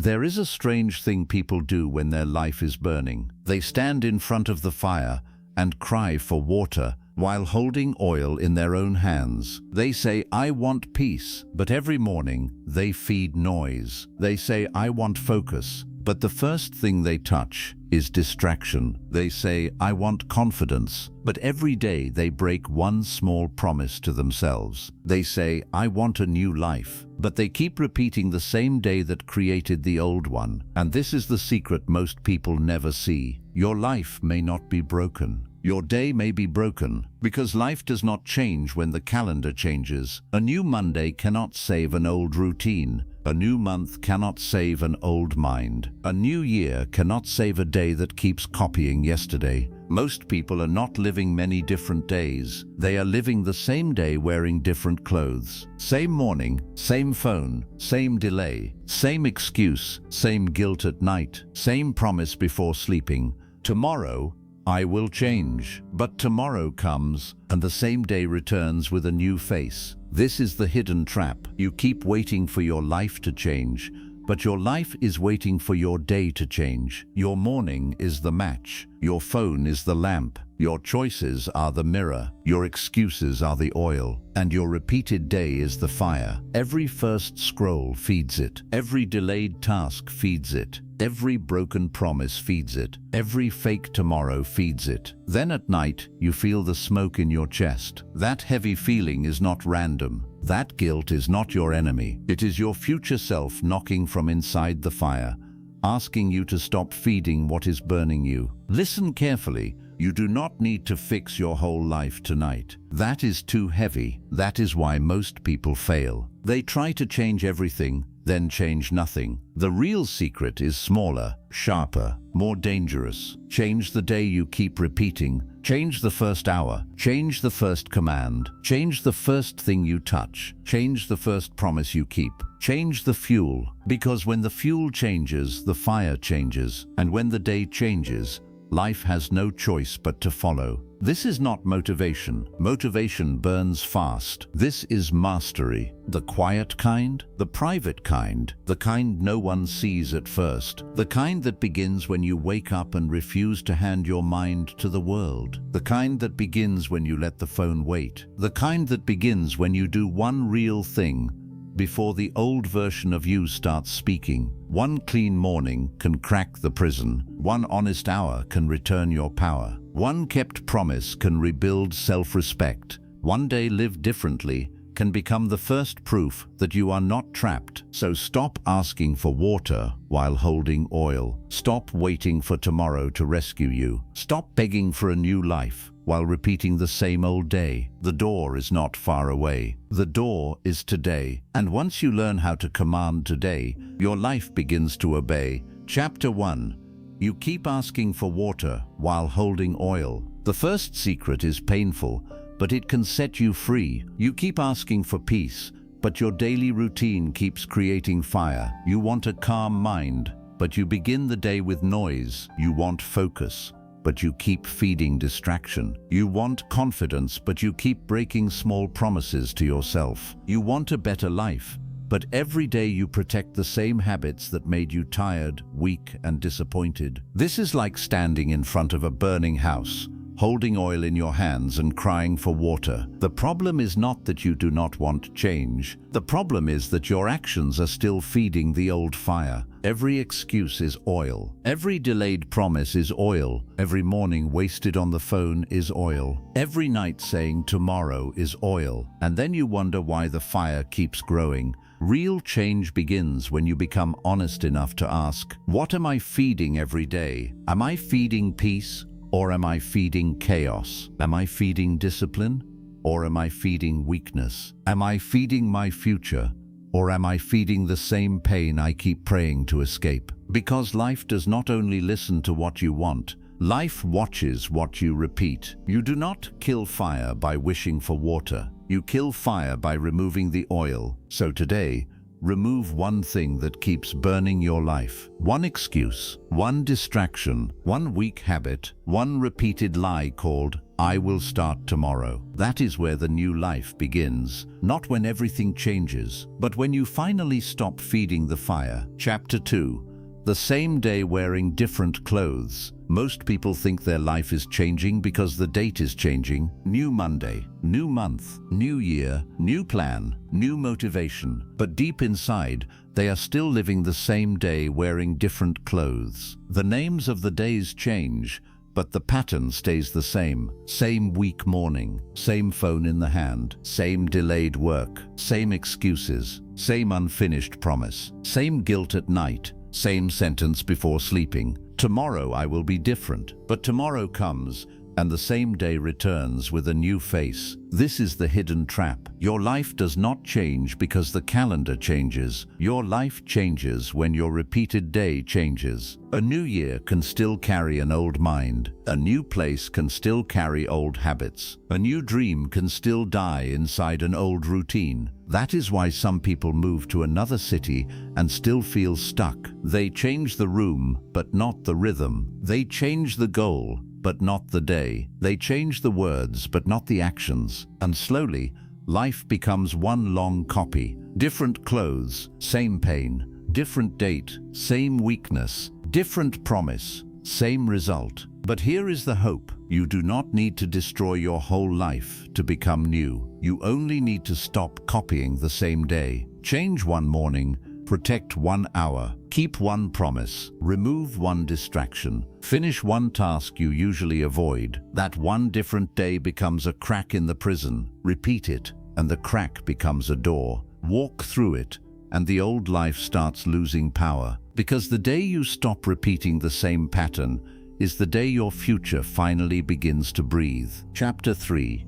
There is a strange thing people do when their life is burning. They stand in front of the fire and cry for water while holding oil in their own hands. They say, "I want peace," but every morning they feed noise. They say, "I want focus," but the first thing they touch is distraction. They say, "I want confidence," but every day they break one small promise to themselves. They say, "I want a new life," but they keep repeating the same day that created the old one. And this is the secret most people never see. Your life may not be broken. Your day may be broken because life does not change when the calendar changes. A new Monday cannot save an old routine. A new month cannot save an old mind. A new year cannot save a day that keeps copying yesterday. Most people are not living many different days. They are living the same day wearing different clothes. Same morning, same phone, same delay, same excuse, same guilt at night, same promise before sleeping. Tomorrow, I will change. But tomorrow comes, and the same day returns with a new face. This is the hidden trap. You keep waiting for your life to change, but your life is waiting for your day to change. Your morning is the match. Your phone is the lamp. Your choices are the mirror. Your excuses are the oil. And your repeated day is the fire. Every first scroll feeds it. Every delayed task feeds it. Every broken promise feeds it. Every fake tomorrow feeds it. Then at night, you feel the smoke in your chest. That heavy feeling is not random. That guilt is not your enemy. It is your future self knocking from inside the fire, asking you to stop feeding what is burning you. Listen carefully. You do not need to fix your whole life tonight. That is too heavy. That is why most people fail. They try to change everything, then change nothing. The real secret is smaller, sharper, more dangerous. Change the day you keep repeating. Change the first hour. Change the first command. Change the first thing you touch. Change the first promise you keep. Change the fuel. Because when the fuel changes, the fire changes. And when the day changes, life has no choice but to follow. This is not motivation. Motivation burns fast. This is mastery. The quiet kind, the private kind, the kind no one sees at first. The kind that begins when you wake up and refuse to hand your mind to the world. The kind that begins when you let the phone wait. The kind that begins when you do one real thing before the old version of you starts speaking. One clean morning can crack the prison. One honest hour can return your power. One kept promise can rebuild self-respect. One day lived differently can become the first proof that you are not trapped. So stop asking for water while holding oil. Stop waiting for tomorrow to rescue you. Stop begging for a new life while repeating the same old day. The door is not far away. The door is today. And once you learn how to command today, your life begins to obey. Chapter 1. You keep asking for water while holding oil. The first secret is painful, but it can set you free. You keep asking for peace, but your daily routine keeps creating fire. You want a calm mind, but you begin the day with noise. You want focus, but you keep feeding distraction. You want confidence, but you keep breaking small promises to yourself. You want a better life, but every day you protect the same habits that made you tired, weak, and disappointed. This is like standing in front of a burning house, holding oil in your hands and crying for water. The problem is not that you do not want change. The problem is that your actions are still feeding the old fire. Every excuse is oil. Every delayed promise is oil. Every morning wasted on the phone is oil. Every night saying tomorrow is oil. And then you wonder why the fire keeps growing. Real change begins when you become honest enough to ask, what am I feeding every day? Am I feeding peace? Or am I feeding chaos? Am I feeding discipline? Or am I feeding weakness? Am I feeding my future? Or am I feeding the same pain I keep praying to escape? Because life does not only listen to what you want, life watches what you repeat. You do not kill fire by wishing for water. You kill fire by removing the oil. So today, remove one thing that keeps burning your life. One excuse, one distraction, one weak habit, one repeated lie called I will start tomorrow. That is where the new life begins, not when everything changes, but when you finally stop feeding the fire. Chapter 2. The same day wearing different clothes. Most people think their life is changing because the date is changing. New Monday, new month, new year, new plan, new motivation. But deep inside, they are still living the same day wearing different clothes. The names of the days change, but the pattern stays the same. Same weak morning, same phone in the hand, same delayed work, same excuses, same unfinished promise, same guilt at night, same sentence before sleeping. Tomorrow I will be different. But tomorrow comes, and the same day returns with a new face. This is the hidden trap. Your life does not change because the calendar changes. Your life changes when your repeated day changes. A new year can still carry an old mind. A new place can still carry old habits. A new dream can still die inside an old routine. That is why some people move to another city and still feel stuck. They change the room, but not the rhythm. They change the goal, but not the day. They change the words, but not the actions. And slowly, life becomes one long copy. Different clothes, same pain. Different date, same weakness. Different promise, same result. But here is the hope. You do not need to destroy your whole life to become new. You only need to stop copying the same day. Change one morning, protect 1 hour, keep one promise, remove one distraction, finish one task you usually avoid. That one different day becomes a crack in the prison. Repeat it, and the crack becomes a door. Walk through it, and the old life starts losing power. Because the day you stop repeating the same pattern is the day your future finally begins to breathe. Chapter 3.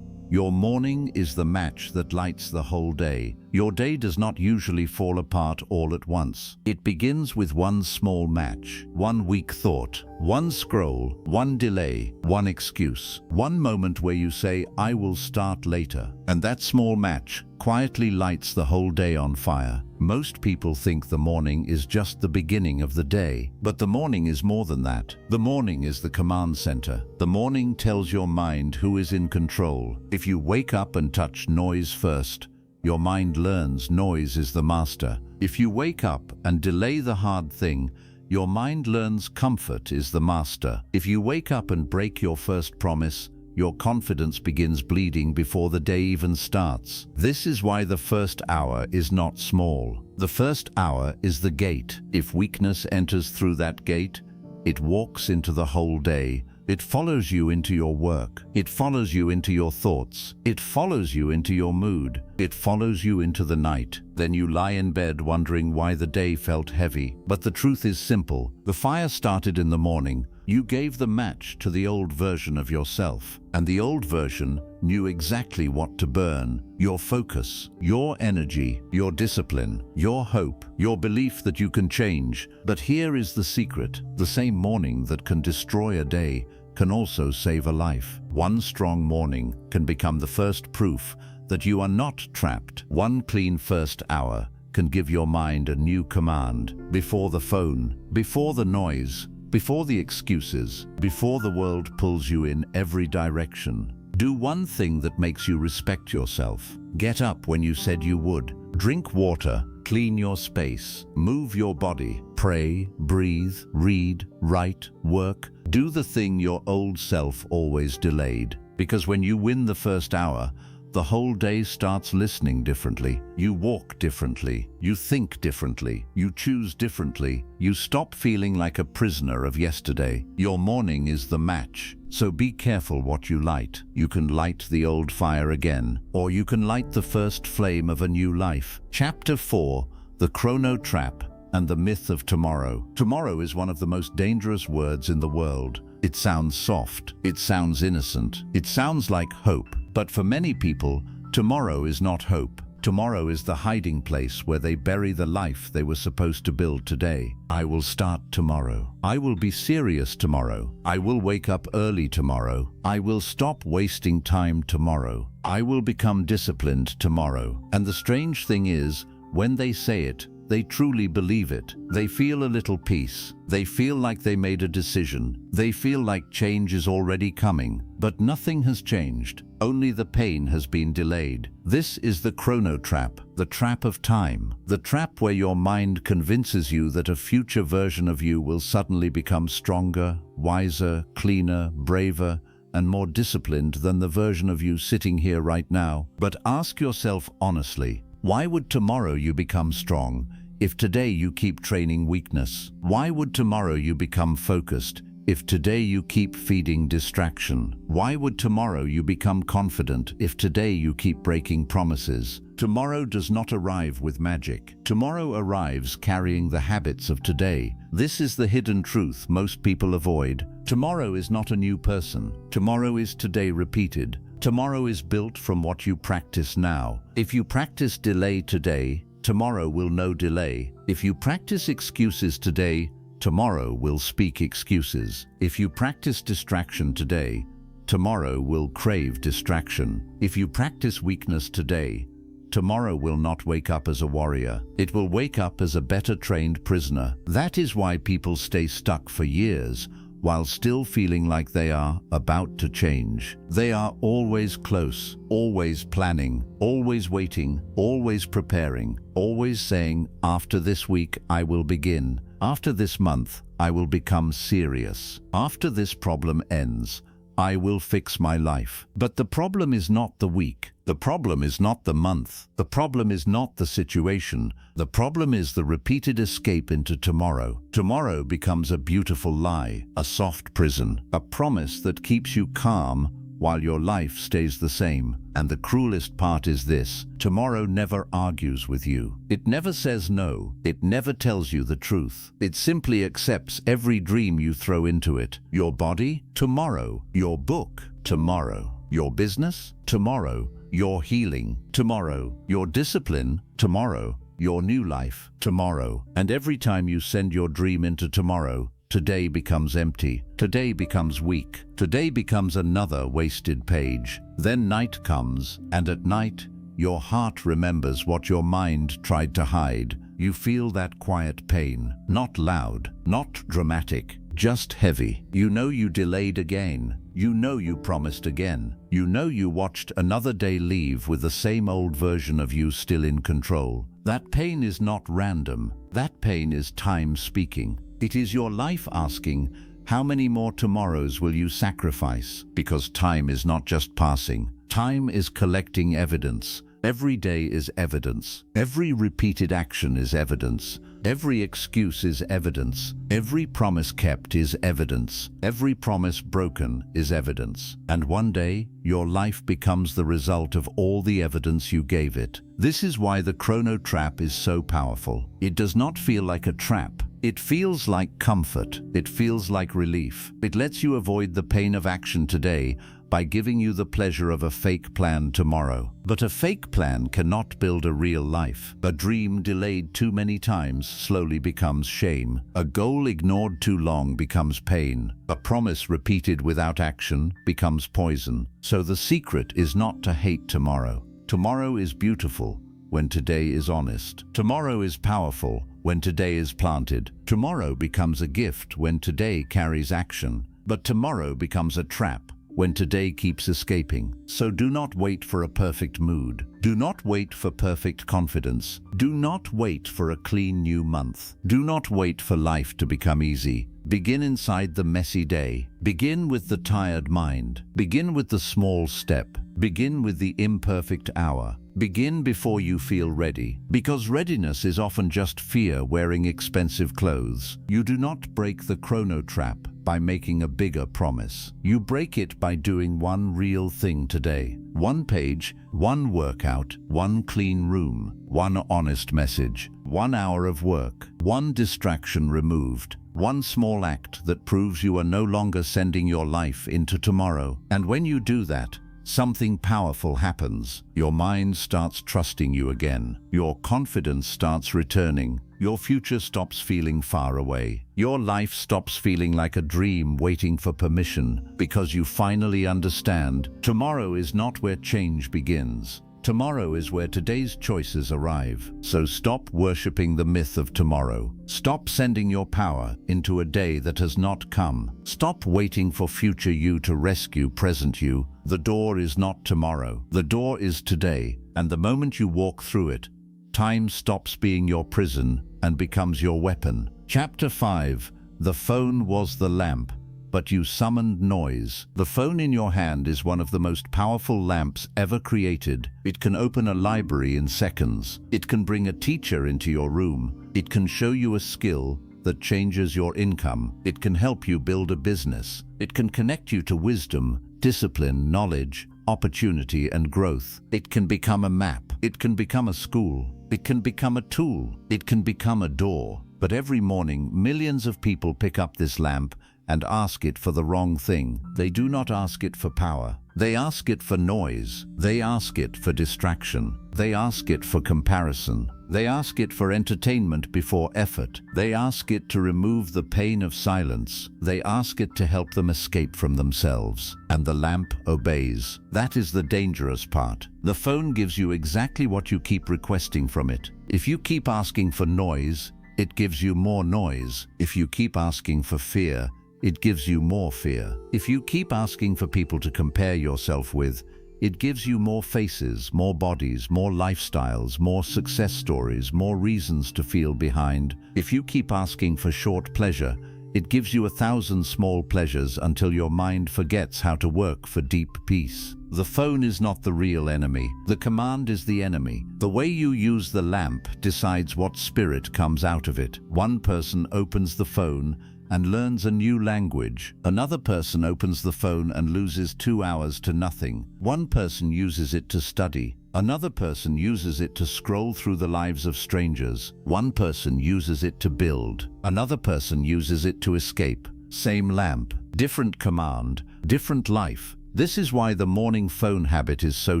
Your morning is the match that lights the whole day. Your day does not usually fall apart all at once. It begins with one small match, one weak thought, one scroll, one delay, one excuse, one moment where you say, I will start later. And that small match quietly lights the whole day on fire. Most people think the morning is just the beginning of the day, but the morning is more than that. The morning is the command center. The morning tells your mind who is in control. If you wake up and touch noise first, your mind learns noise is the master. If you wake up and delay the hard thing, your mind learns comfort is the master. If you wake up and break your first promise, your confidence begins bleeding before the day even starts. This is why the first hour is not small. The first hour is the gate. If weakness enters through that gate, it walks into the whole day. It follows you into your work. It follows you into your thoughts. It follows you into your mood. It follows you into the night. Then you lie in bed wondering why the day felt heavy. But the truth is simple. The fire started in the morning. You gave the match to the old version of yourself, and the old version knew exactly what to burn. Your focus, your energy, your discipline, your hope, your belief that you can change. But here is the secret. The same morning that can destroy a day can also save a life. One strong morning can become the first proof that you are not trapped. One clean first hour can give your mind a new command. Before the phone, before the noise, before the excuses, before the world pulls you in every direction. Do one thing that makes you respect yourself. Get up when you said you would. Drink water. Clean your space. Move your body. Pray, breathe, read, write, work. Do the thing your old self always delayed. Because when you win the first hour, the whole day starts listening differently. You walk differently. You think differently. You choose differently. You stop feeling like a prisoner of yesterday. Your morning is the match. So be careful what you light. You can light the old fire again, or you can light the first flame of a new life. Chapter 4. The Chrono Trap and the Myth of Tomorrow. Tomorrow is one of the most dangerous words in the world. It sounds soft. It sounds innocent. It sounds like hope. But for many people, tomorrow is not hope. Tomorrow is the hiding place where they bury the life they were supposed to build today. I will start tomorrow. I will be serious tomorrow. I will wake up early tomorrow. I will stop wasting time tomorrow. I will become disciplined tomorrow. And the strange thing is, when they say it, they truly believe it. They feel a little peace. They feel like they made a decision. They feel like change is already coming. But nothing has changed. Only the pain has been delayed. This is the chrono trap, the trap of time. The trap where your mind convinces you that a future version of you will suddenly become stronger, wiser, cleaner, braver, and more disciplined than the version of you sitting here right now. But ask yourself honestly, why would tomorrow you become strong if today you keep training weakness? Why would tomorrow you become focused if today you keep feeding distraction? Why would tomorrow you become confident if today you keep breaking promises? Tomorrow does not arrive with magic. Tomorrow arrives carrying the habits of today. This is the hidden truth most people avoid. Tomorrow is not a new person. Tomorrow is today repeated. Tomorrow is built from what you practice now. If you practice delay today, tomorrow will know delay. If you practice excuses today, tomorrow will speak excuses. If you practice distraction today, tomorrow will crave distraction. If you practice weakness today, tomorrow will not wake up as a warrior. It will wake up as a better trained prisoner. That is why people stay stuck for years while still feeling like they are about to change. They are always close, always planning, always waiting, always preparing, always saying, after this week I will begin. After this month, I will become serious. After this problem ends, I will fix my life. But the problem is not the week. The problem is not the month. The problem is not the situation. The problem is the repeated escape into tomorrow. Tomorrow becomes a beautiful lie, a soft prison, a promise that keeps you calm while your life stays the same. And the cruelest part is this: tomorrow never argues with you. It never says no. It never tells you the truth. It simply accepts every dream you throw into it. Your body? Tomorrow. Your book? Tomorrow. Your business? Tomorrow. Your healing? Tomorrow. Your discipline? Tomorrow. Your new life? Tomorrow. And every time you send your dream into tomorrow, today becomes empty. Today becomes weak. Today becomes another wasted page. Then night comes, and at night, your heart remembers what your mind tried to hide. You feel that quiet pain. Not loud, not dramatic, just heavy. You know you delayed again. You know you promised again. You know you watched another day leave with the same old version of you still in control. That pain is not random. That pain is time speaking. It is your life asking, how many more tomorrows will you sacrifice? Because time is not just passing. Time is collecting evidence. Every day is evidence. Every repeated action is evidence. Every excuse is evidence. Every promise kept is evidence. Every promise broken is evidence. And one day, your life becomes the result of all the evidence you gave it. This is why the chrono trap is so powerful. It does not feel like a trap. It feels like comfort. It feels like relief. It lets you avoid the pain of action today by giving you the pleasure of a fake plan tomorrow. But a fake plan cannot build a real life. A dream delayed too many times slowly becomes shame. A goal ignored too long becomes pain. A promise repeated without action becomes poison. So the secret is not to hate tomorrow. Tomorrow is beautiful when today is honest. Tomorrow is powerful when today is planted. Tomorrow becomes a gift when today carries action. But tomorrow becomes a trap when today keeps escaping. So do not wait for a perfect mood. Do not wait for perfect confidence. Do not wait for a clean new month. Do not wait for life to become easy. Begin inside the messy day. Begin with the tired mind. Begin with the small step. Begin with the imperfect hour. Begin before you feel ready, because readiness is often just fear wearing expensive clothes. You do not break the chrono trap by making a bigger promise. You break it by doing one real thing today. One page, one workout, one clean room, one honest message, 1 hour of work, one distraction removed, one small act that proves you are no longer sending your life into tomorrow. And when you do that, something powerful happens. Your mind starts trusting you again. Your confidence starts returning. Your future stops feeling far away. Your life stops feeling like a dream waiting for permission, because you finally understand tomorrow is not where change begins. Tomorrow is where today's choices arrive. So stop worshipping the myth of tomorrow. Stop sending your power into a day that has not come. Stop waiting for future you to rescue present you. The door is not tomorrow. The door is today. And the moment you walk through it, time stops being your prison and becomes your weapon. Chapter 5. The phone was the lamp, but you summoned noise. The phone in your hand is one of the most powerful lamps ever created. It can open a library in seconds. It can bring a teacher into your room. It can show you a skill that changes your income. It can help you build a business. It can connect you to wisdom, discipline, knowledge, opportunity, and growth. It can become a map. It can become a school. It can become a tool. It can become a door. But every morning, millions of people pick up this lamp and ask it for the wrong thing. They do not ask it for power. They ask it for noise. They ask it for distraction. They ask it for comparison. They ask it for entertainment before effort. They ask it to remove the pain of silence. They ask it to help them escape from themselves. And the lamp obeys. That is the dangerous part. The phone gives you exactly what you keep requesting from it. If you keep asking for noise, it gives you more noise. If you keep asking for fear, it gives you more fear. If you keep asking for people to compare yourself with, it gives you more faces, more bodies, more lifestyles, more success stories, more reasons to feel behind. If you keep asking for short pleasure, it gives you 1,000 small pleasures until your mind forgets how to work for deep peace. The phone is not the real enemy. The command is the enemy. The way you use the lamp decides what spirit comes out of it. One person opens the phone and learns a new language. Another person opens the phone and loses 2 hours to nothing. One person uses it to study. Another person uses it to scroll through the lives of strangers. One person uses it to build. Another person uses it to escape. Same lamp, different command, different life. This is why the morning phone habit is so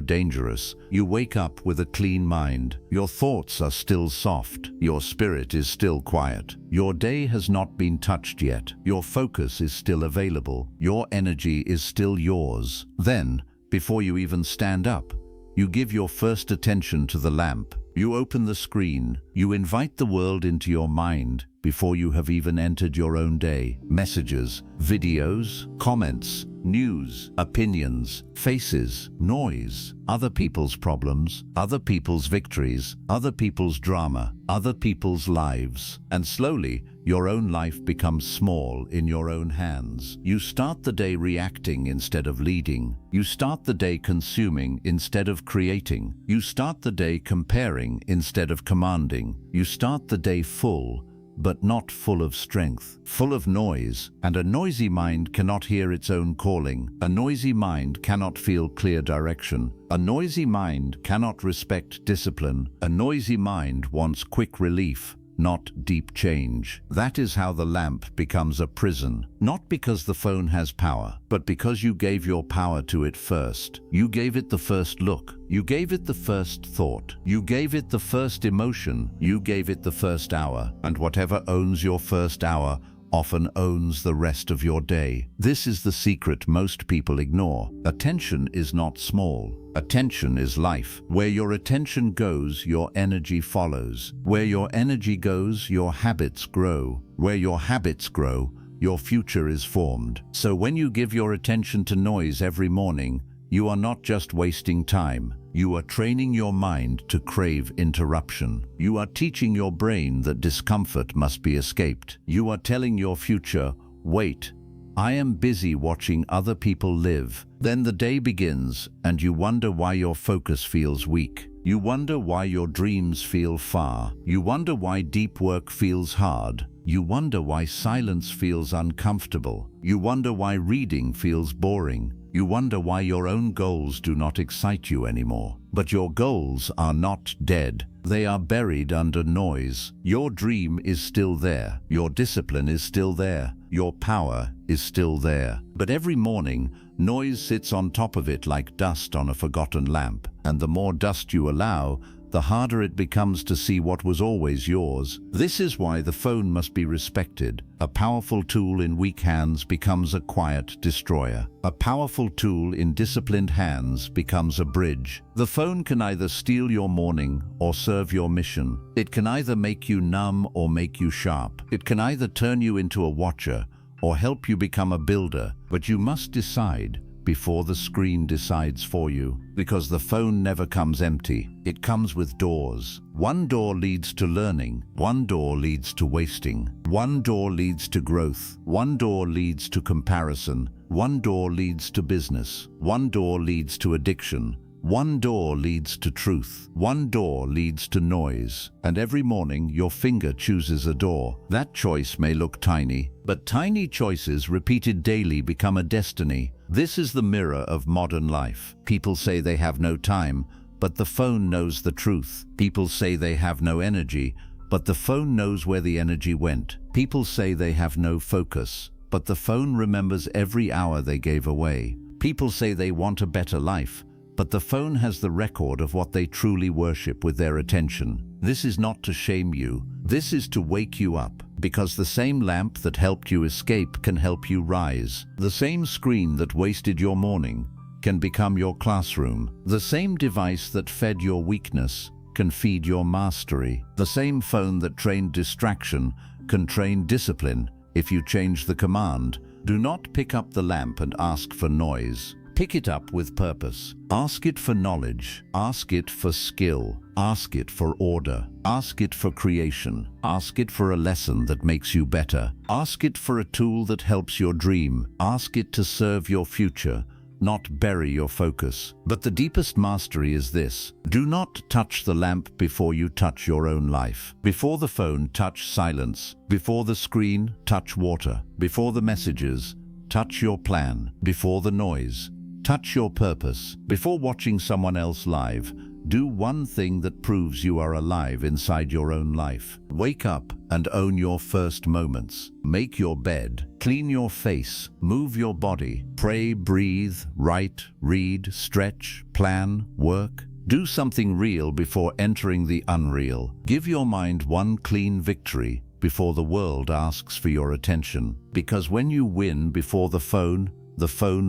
dangerous. You wake up with a clean mind. Your thoughts are still soft. Your spirit is still quiet. Your day has not been touched yet. Your focus is still available. Your energy is still yours. Then, before you even stand up, you give your first attention to the lamp. You open the screen. You invite the world into your mind before you have even entered your own day. Messages, videos, comments, news, opinions, faces, noise, other people's problems, other people's victories, other people's drama, other people's lives. And slowly, your own life becomes small in your own hands. You start the day reacting instead of leading. You start the day consuming instead of creating. You start the day comparing instead of commanding. You start the day full, but not full of strength, full of noise. And a noisy mind cannot hear its own calling. A noisy mind cannot feel clear direction. A noisy mind cannot respect discipline. A noisy mind wants quick relief, not deep change. That is how the lamp becomes a prison. Not because the phone has power, but because you gave your power to it first. You gave it the first look. You gave it the first thought. You gave it the first emotion. You gave it the first hour. And whatever owns your first hour often owns the rest of your day. This is the secret most people ignore. Attention is not small. Attention is life. Where your attention goes, your energy follows. Where your energy goes, your habits grow. Where your habits grow, your future is formed. So when you give your attention to noise every morning, you are not just wasting time. You are training your mind to crave interruption. You are teaching your brain that discomfort must be escaped. You are telling your future, wait, I am busy watching other people live. Then the day begins, and you wonder why your focus feels weak. You wonder why your dreams feel far. You wonder why deep work feels hard. You wonder why silence feels uncomfortable. You wonder why reading feels boring. You wonder why your own goals do not excite you anymore. But your goals are not dead. They are buried under noise. Your dream is still there. Your discipline is still there. Your power is still there. But every morning, noise sits on top of it like dust on a forgotten lamp. And the more dust you allow, the harder it becomes to see what was always yours. This is why the phone must be respected. A powerful tool in weak hands becomes a quiet destroyer. A powerful tool in disciplined hands becomes a bridge. The phone can either steal your morning or serve your mission. It can either make you numb or make you sharp. It can either turn you into a watcher or help you become a builder. But you must decide before the screen decides for you, because the phone never comes empty. It comes with doors. One door leads to learning. One door leads to wasting. One door leads to growth. One door leads to comparison. One door leads to business. One door leads to addiction. One door leads to truth. One door leads to noise. And every morning your finger chooses a door. That choice may look tiny, but tiny choices repeated daily become a destiny. This is the mirror of modern life. People say they have no time, but the phone knows the truth. People say they have no energy, but the phone knows where the energy went. People say they have no focus, but the phone remembers every hour they gave away. People say they want a better life, but the phone has the record of what they truly worship with their attention. This is not to shame you. This is to wake you up, because the same lamp that helped you escape can help you rise. The same screen that wasted your morning can become your classroom. The same device that fed your weakness can feed your mastery. The same phone that trained distraction can train discipline if you change the command. Do not pick up the lamp and ask for noise. Pick it up with purpose. Ask it for knowledge. Ask it for skill. Ask it for order. Ask it for creation. Ask it for a lesson that makes you better. Ask it for a tool that helps your dream. Ask it to serve your future, not bury your focus. But the deepest mastery is this: do not touch the lamp before you touch your own life. Before the phone, touch silence. Before the screen, touch water. Before the messages, touch your plan. Before the noise, touch your purpose. Before watching someone else live, do one thing that proves you are alive inside your own life. Wake up and own your first moments. Make your bed, clean your face, move your body, pray, breathe, write, read, stretch, plan, work. Do something real before entering the unreal. Give your mind one clean victory before the world asks for your attention. Because when you win before the phone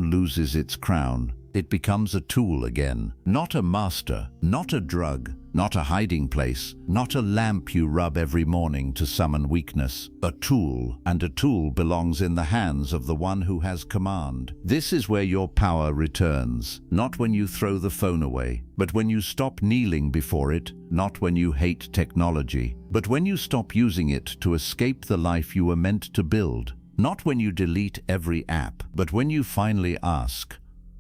loses its crown. It becomes a tool again, not a master, not a drug, not a hiding place, not a lamp you rub every morning to summon weakness. A tool, and a tool belongs in the hands of the one who has command. This is where your power returns, not when you throw the phone away, but when you stop kneeling before it, not when you hate technology, but when you stop using it to escape the life you were meant to build. Not when you delete every app, but when you finally ask,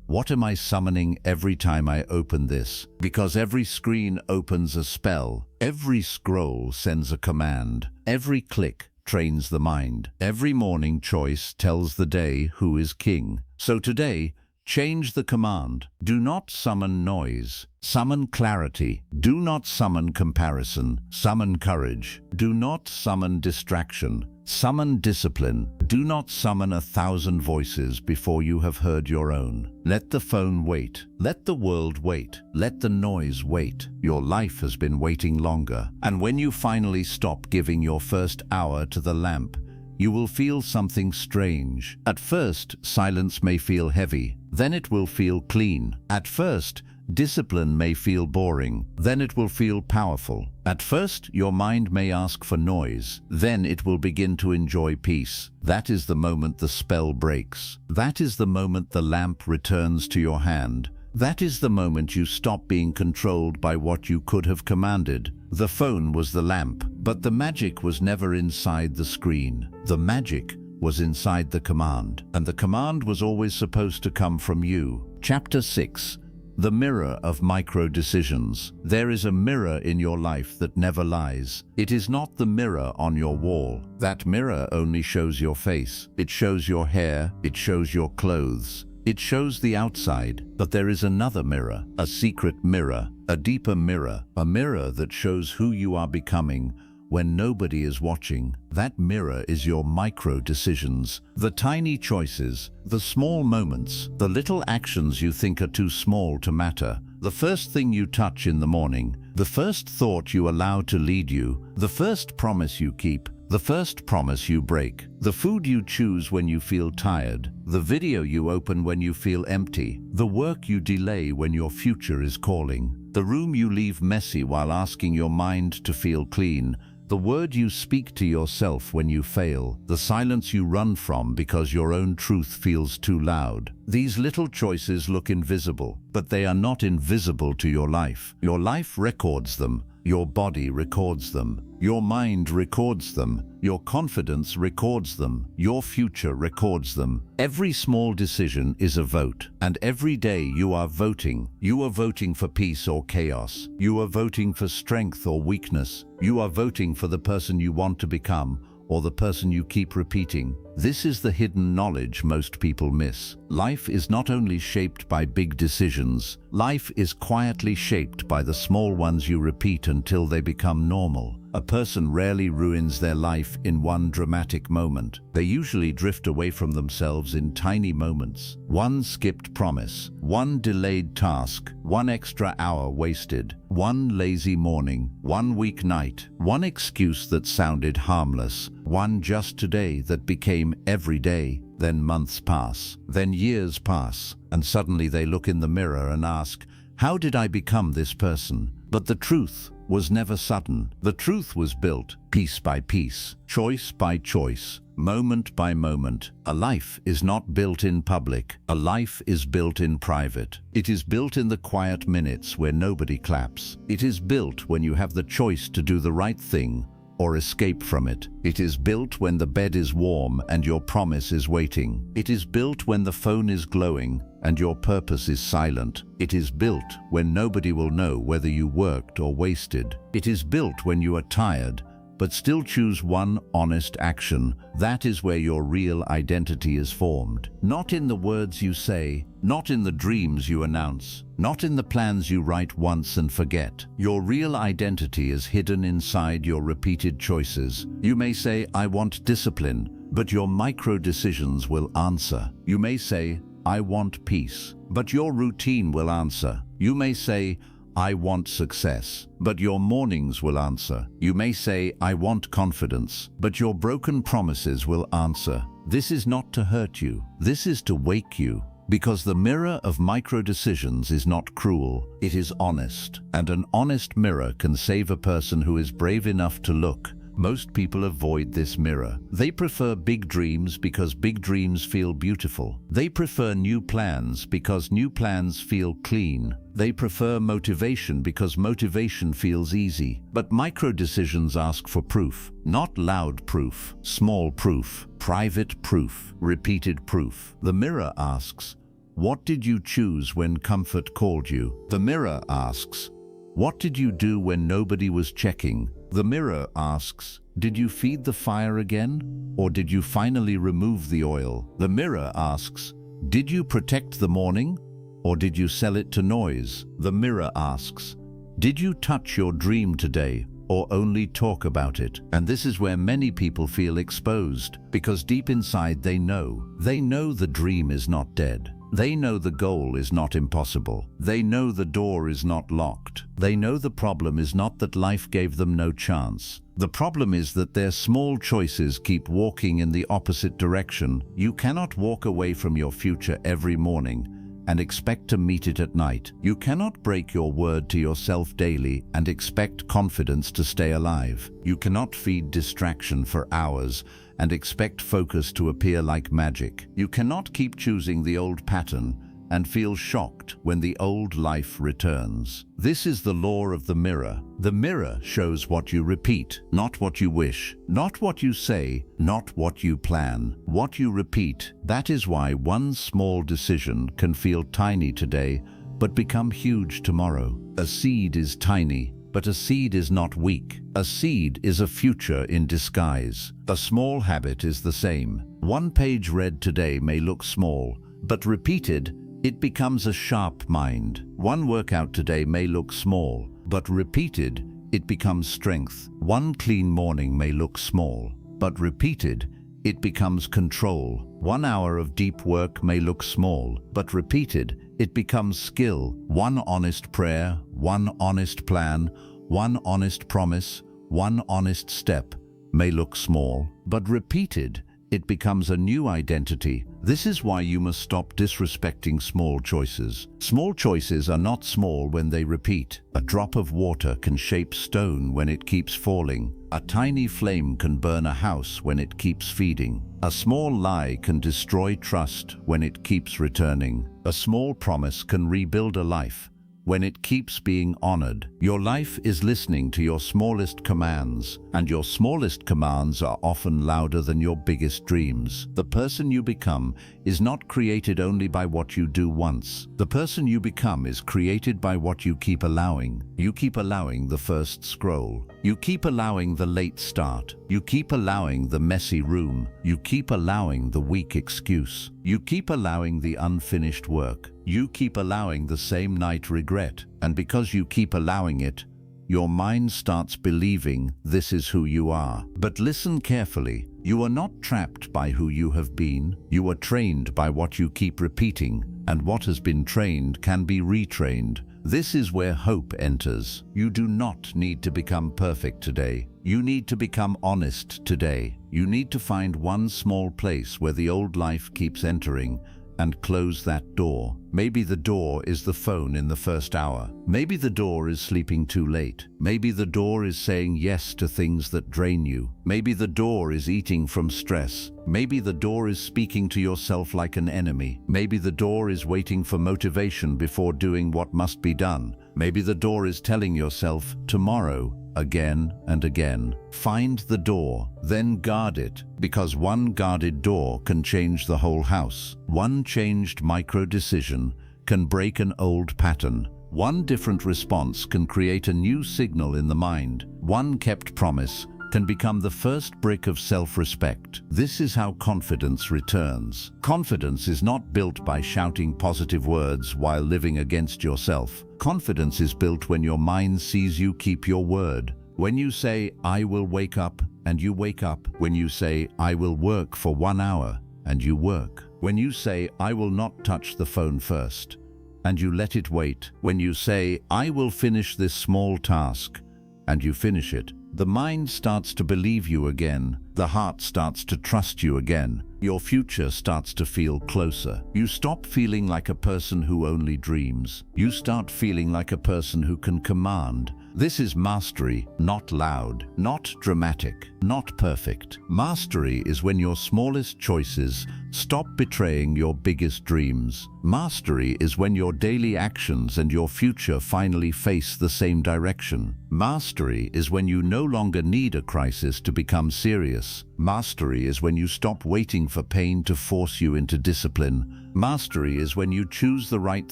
what am I summoning every time I open this? Because every screen opens a spell. Every scroll sends a command. Every click trains the mind. Every morning choice tells the day who is king. So today, change the command. Do not summon noise. Summon clarity. Do not summon comparison. Summon courage. Do not summon distraction. Summon discipline. Do not summon 1,000 voices before you have heard your own. Let the phone wait. Let the world wait. Let the noise wait. Your life has been waiting longer. And when you finally stop giving your first hour to the lamp, you will feel something strange. At first, silence may feel heavy. Then it will feel clean. At first, discipline may feel boring. Then it will feel powerful. At first, your mind may ask for noise. Then it will begin to enjoy peace. That is the moment the spell breaks. That is the moment the lamp returns to your hand. That is the moment you stop being controlled by what you could have commanded. The phone was the lamp, but the magic was never inside the screen. The magic was inside the command, and the command was always supposed to come from you. Chapter 6. The mirror of micro-decisions. There is a mirror in your life that never lies. It is not the mirror on your wall. That mirror only shows your face. It shows your hair. It shows your clothes. It shows the outside. But there is another mirror, a secret mirror, a deeper mirror, a mirror that shows who you are becoming when nobody is watching. That mirror is your micro-decisions, the tiny choices, the small moments, the little actions you think are too small to matter. The first thing you touch in the morning, The first thought you allow to lead you, the first promise you keep, the first promise you break, the food you choose when you feel tired, the video you open when you feel empty, the work you delay when your future is calling, the room you leave messy while asking your mind to feel clean, the word you speak to yourself when you fail, the silence you run from because your own truth feels too loud. These little choices look invisible, but they are not invisible to your life. Your life records them. Your body records them. Your mind records them. Your confidence records them. Your future records them. Every small decision is a vote, and every day you are voting. You are voting for peace or chaos. You are voting for strength or weakness. You are voting for the person you want to become or the person you keep repeating. This is the hidden knowledge most people miss. Life is not only shaped by big decisions, life is quietly shaped by the small ones you repeat until they become normal. A person rarely ruins their life in one dramatic moment. They usually drift away from themselves in tiny moments. One skipped promise, one delayed task, one extra hour wasted, one lazy morning, one weak night, one excuse that sounded harmless, one just today that became every day. Then months pass, then years pass, and suddenly they look in the mirror and ask, how did I become this person? But the truth was never sudden. The truth was built piece by piece, choice by choice, moment by moment. A life is not built in public. A life is built in private. It is built in the quiet minutes where nobody claps. It is built when you have the choice to do the right thing or escape from it. It is built when the bed is warm and your promise is waiting. It is built when the phone is glowing and your purpose is silent. It is built when nobody will know whether you worked or wasted. It is built when you are tired but still choose one honest action. That is where your real identity is formed. Not in the words you say, not in the dreams you announce, not in the plans you write once and forget. Your real identity is hidden inside your repeated choices. You may say, I want discipline, but your micro decisions will answer. You may say, I want peace, but your routine will answer. You may say, I want success, but your mornings will answer. You may say, I want confidence, but your broken promises will answer. This is not to hurt you. This is to wake you. Because the mirror of micro decisions is not cruel, it is honest. And an honest mirror can save a person who is brave enough to look. Most people avoid this mirror. They prefer big dreams because big dreams feel beautiful. They prefer new plans because new plans feel clean. They prefer motivation because motivation feels easy. But micro decisions ask for proof. Not loud proof, small proof, private proof, repeated proof. The mirror asks, what did you choose when comfort called you? The mirror asks, what did you do when nobody was checking? The mirror asks, did you feed the fire again? Or did you finally remove the oil? The mirror asks, did you protect the morning? Or did you sell it to noise? The mirror asks, did you touch your dream today? Or only talk about it? And this is where many people feel exposed, because deep inside they know the dream is not dead. They know the goal is not impossible. They know the door is not locked. They know the problem is not that life gave them no chance. The problem is that their small choices keep walking in the opposite direction. You cannot walk away from your future every morning and expect to meet it at night. You cannot break your word to yourself daily and expect confidence to stay alive. You cannot feed distraction for hours and expect focus to appear like magic. You cannot keep choosing the old pattern and feel shocked when the old life returns. This is the law of the mirror. The mirror shows what you repeat, not what you wish, not what you say, not what you plan, what you repeat. That is why one small decision can feel tiny today, but become huge tomorrow. A seed is tiny, but a seed is not weak. A seed is a future in disguise. A small habit is the same. One page read today may look small, but repeated, it becomes a sharp mind. One workout today may look small, but repeated, it becomes strength. One clean morning may look small, but repeated, it becomes control. 1 hour of deep work may look small, but repeated, it becomes skill. One honest prayer, one honest plan, one honest promise, one honest step may look small, but repeated, it becomes a new identity. This is why you must stop disrespecting small choices. Small choices are not small when they repeat. A drop of water can shape stone when it keeps falling. A tiny flame can burn a house when it keeps feeding. A small lie can destroy trust when it keeps returning. A small promise can rebuild a life when it keeps being honored. Your life is listening to your smallest commands, and your smallest commands are often louder than your biggest dreams. The person you become is not created only by what you do once. The person you become is created by what you keep allowing. You keep allowing the first scroll. You keep allowing the late start. You keep allowing the messy room. You keep allowing the weak excuse. You keep allowing the unfinished work. You keep allowing the same night regret. And because you keep allowing it, your mind starts believing this is who you are. But listen carefully. You are not trapped by who you have been. You are trained by what you keep repeating. And what has been trained can be retrained. This is where hope enters. You do not need to become perfect today. You need to become honest today. You need to find one small place where the old life keeps entering and close that door. Maybe the door is the phone in the first hour. Maybe the door is sleeping too late. Maybe the door is saying yes to things that drain you. Maybe the door is eating from stress. Maybe the door is speaking to yourself like an enemy. Maybe the door is waiting for motivation before doing what must be done. Maybe the door is telling yourself tomorrow, again and again. Find the door, then guard it, because one guarded door can change the whole house. One changed micro-decision can break an old pattern. One different response can create a new signal in the mind. One kept promise can become the first brick of self-respect. This is how confidence returns. Confidence is not built by shouting positive words while living against yourself. Confidence is built when your mind sees you keep your word. When you say, I will wake up, and you wake up. When you say, I will work for 1 hour, and you work. When you say, I will not touch the phone first, and you let it wait. When you say, I will finish this small task, and you finish it. The mind starts to believe you again. The heart starts to trust you again. Your future starts to feel closer. You stop feeling like a person who only dreams. You start feeling like a person who can command. This is mastery, not loud, not dramatic, not perfect. Mastery is when your smallest choices stop betraying your biggest dreams. Mastery is when your daily actions and your future finally face the same direction. Mastery is when you no longer need a crisis to become serious. Mastery is when you stop waiting for pain to force you into discipline. Mastery is when you choose the right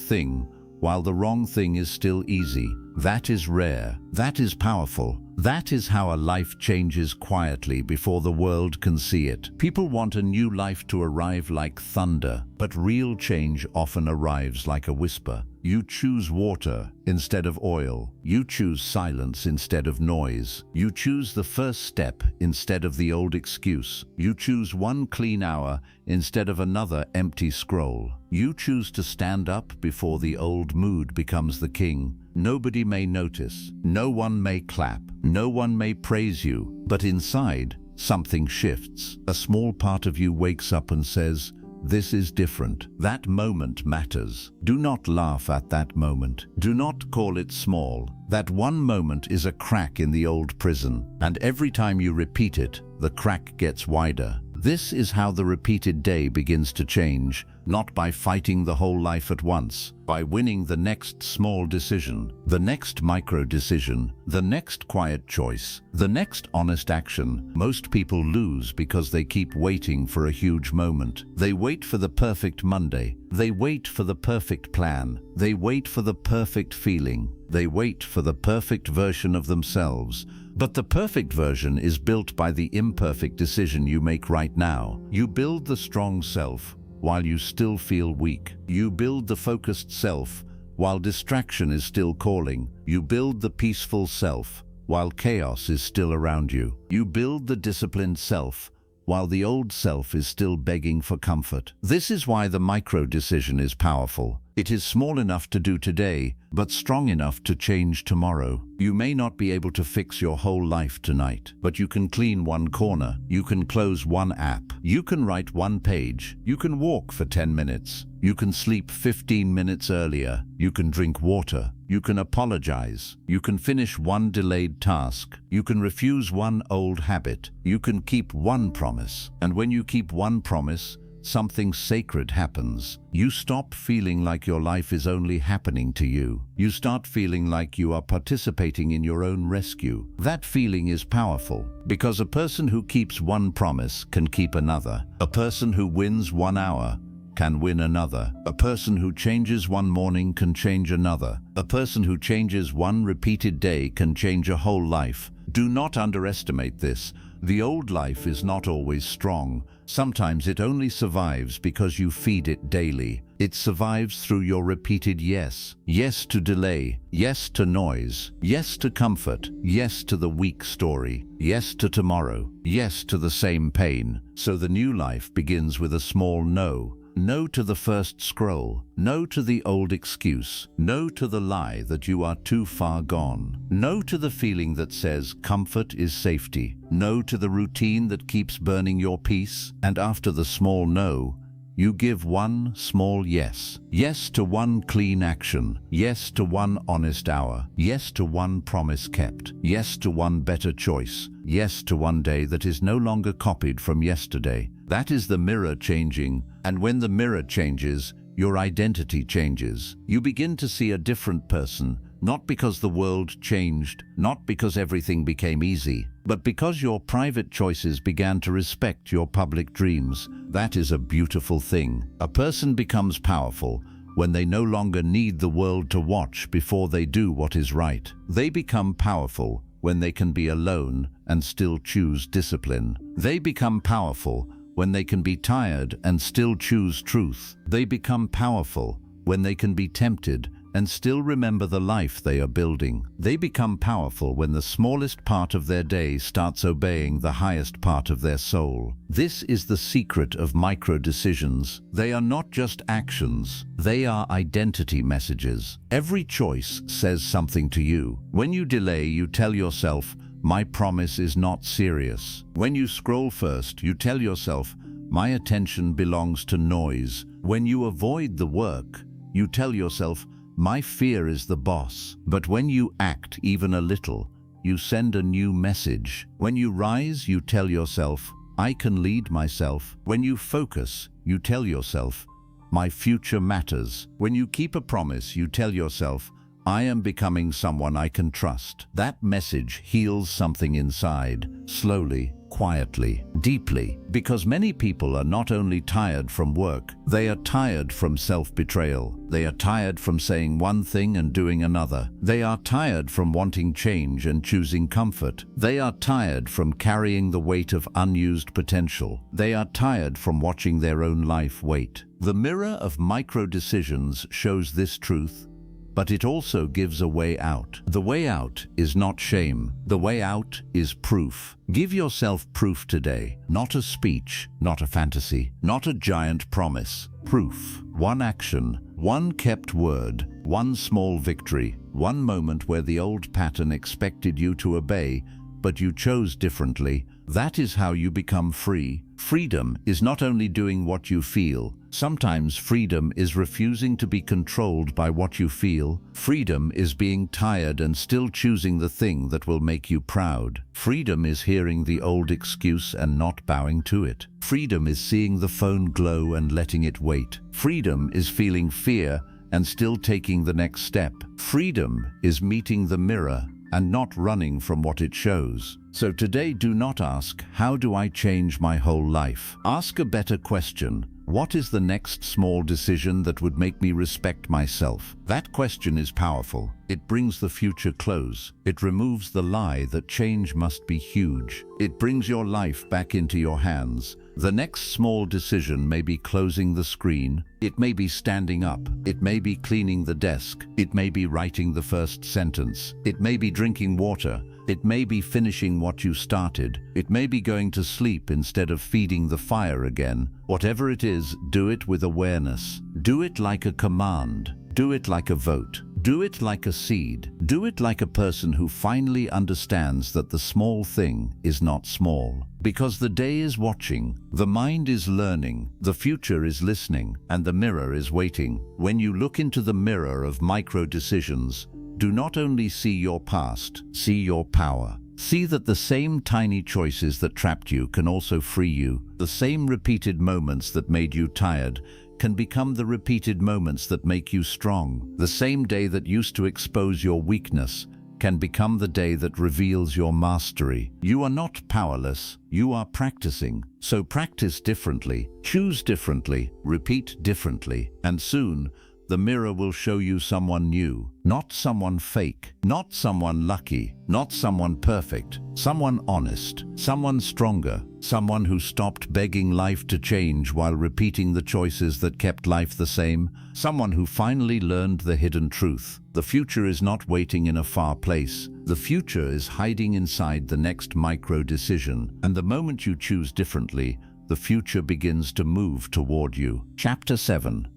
thing while the wrong thing is still easy. That is rare. That is powerful. That is how a life changes quietly before the world can see it. People want a new life to arrive like thunder, but real change often arrives like a whisper. You choose water instead of oil. You choose silence instead of noise. You choose the first step instead of the old excuse. You choose one clean hour instead of another empty scroll. You choose to stand up before the old mood becomes the king. Nobody may notice. No one may clap. No one may praise you. But inside, something shifts. A small part of you wakes up and says, this is different. That moment matters. Do not laugh at that moment. Do not call it small. That one moment is a crack in the old prison, and every time you repeat it, the crack gets wider. This is how the repeated day begins to change, not by fighting the whole life at once, by winning the next small decision, the next micro decision, the next quiet choice, the next honest action. Most people lose because they keep waiting for a huge moment. They wait for the perfect Monday. They wait for the perfect plan. They wait for the perfect feeling. They wait for the perfect version of themselves. But the perfect version is built by the imperfect decision you make right now. You build the strong self while you still feel weak. You build the focused self while distraction is still calling. You build the peaceful self while chaos is still around you. You build the disciplined self while the old self is still begging for comfort. This is why the micro-decision is powerful. It is small enough to do today, but strong enough to change tomorrow. You may not be able to fix your whole life tonight, but you can clean one corner, you can close one app, you can write one page, you can walk for 10 minutes, you can sleep 15 minutes earlier, you can drink water, you can apologize, you can finish one delayed task, you can refuse one old habit, you can keep one promise. And when you keep one promise, something sacred happens. You stop feeling like your life is only happening to you. You start feeling like you are participating in your own rescue. That feeling is powerful, because a person who keeps one promise can keep another. A person who wins 1 hour can win another. A person who changes one morning can change another. A person who changes one repeated day can change a whole life. Do not underestimate this. The old life is not always strong. Sometimes it only survives because you feed it daily. It survives through your repeated yes. Yes to delay. Yes to noise. Yes to comfort. Yes to the weak story. Yes to tomorrow. Yes to the same pain. So the new life begins with a small no. No to the first scroll. No to the old excuse. No to the lie that you are too far gone. No to the feeling that says comfort is safety. No to the routine that keeps burning your peace. And after the small no, you give one small yes. Yes to one clean action. Yes to one honest hour. Yes to one promise kept. Yes to one better choice. Yes to one day that is no longer copied from yesterday. That is the mirror changing, and when the mirror changes, your identity changes. You begin to see a different person, not because the world changed, not because everything became easy, but because your private choices began to respect your public dreams. That is a beautiful thing. A person becomes powerful when they no longer need the world to watch before they do what is right. They become powerful when they can be alone and still choose discipline. They become powerful when they can be tired and still choose truth. They become powerful when they can be tempted and still remember the life they are building. They become powerful when the smallest part of their day starts obeying the highest part of their soul. This is the secret of micro-decisions. They are not just actions, they are identity messages. Every choice says something to you. When you delay, you tell yourself, my promise is not serious. When you scroll first, you tell yourself, my attention belongs to noise. When you avoid the work, you tell yourself, my fear is the boss. But when you act even a little, you send a new message. When you rise, you tell yourself, I can lead myself. When you focus, you tell yourself, my future matters. When you keep a promise, you tell yourself, I am becoming someone I can trust. That message heals something inside, slowly, quietly, deeply, because many people are not only tired from work, they are tired from self-betrayal. They are tired from saying one thing and doing another. They are tired from wanting change and choosing comfort. They are tired from carrying the weight of unused potential. They are tired from watching their own life wait. The mirror of micro-decisions shows this truth, but it also gives a way out. The way out is not shame. The way out is proof. Give yourself proof today. Not a speech, not a fantasy, not a giant promise. Proof. One action, one kept word, one small victory, one moment where the old pattern expected you to obey, but you chose differently. That is how you become free. Freedom is not only doing what you feel. Sometimes freedom is refusing to be controlled by what you feel. Freedom is being tired and still choosing the thing that will make you proud. Freedom is hearing the old excuse and not bowing to it. Freedom is seeing the phone glow and letting it wait. Freedom is feeling fear and still taking the next step. Freedom is meeting the mirror and not running from what it shows. So today, do not ask, how do I change my whole life? Ask a better question. What is the next small decision that would make me respect myself? That question is powerful. It brings the future close. It removes the lie that change must be huge. It brings your life back into your hands. The next small decision may be closing the screen. It may be standing up. It may be cleaning the desk. It may be writing the first sentence. It may be drinking water. It may be finishing what you started. It may be going to sleep instead of feeding the fire again. Whatever it is, do it with awareness. Do it like a command. Do it like a vote. Do it like a seed. Do it like a person who finally understands that the small thing is not small. Because the day is watching, the mind is learning, the future is listening, and the mirror is waiting. When you look into the mirror of micro-decisions, do not only see your past, see your power. See that the same tiny choices that trapped you can also free you. The same repeated moments that made you tired can become the repeated moments that make you strong. The same day that used to expose your weakness can become the day that reveals your mastery. You are not powerless, you are practicing. So practice differently, choose differently, repeat differently, and soon the mirror will show you someone new, not someone fake, not someone lucky, not someone perfect, someone honest, someone stronger, someone who stopped begging life to change while repeating the choices that kept life the same, someone who finally learned the hidden truth. The future is not waiting in a far place. The future is hiding inside the next micro-decision, and the moment you choose differently, the future begins to move toward you. Chapter 7.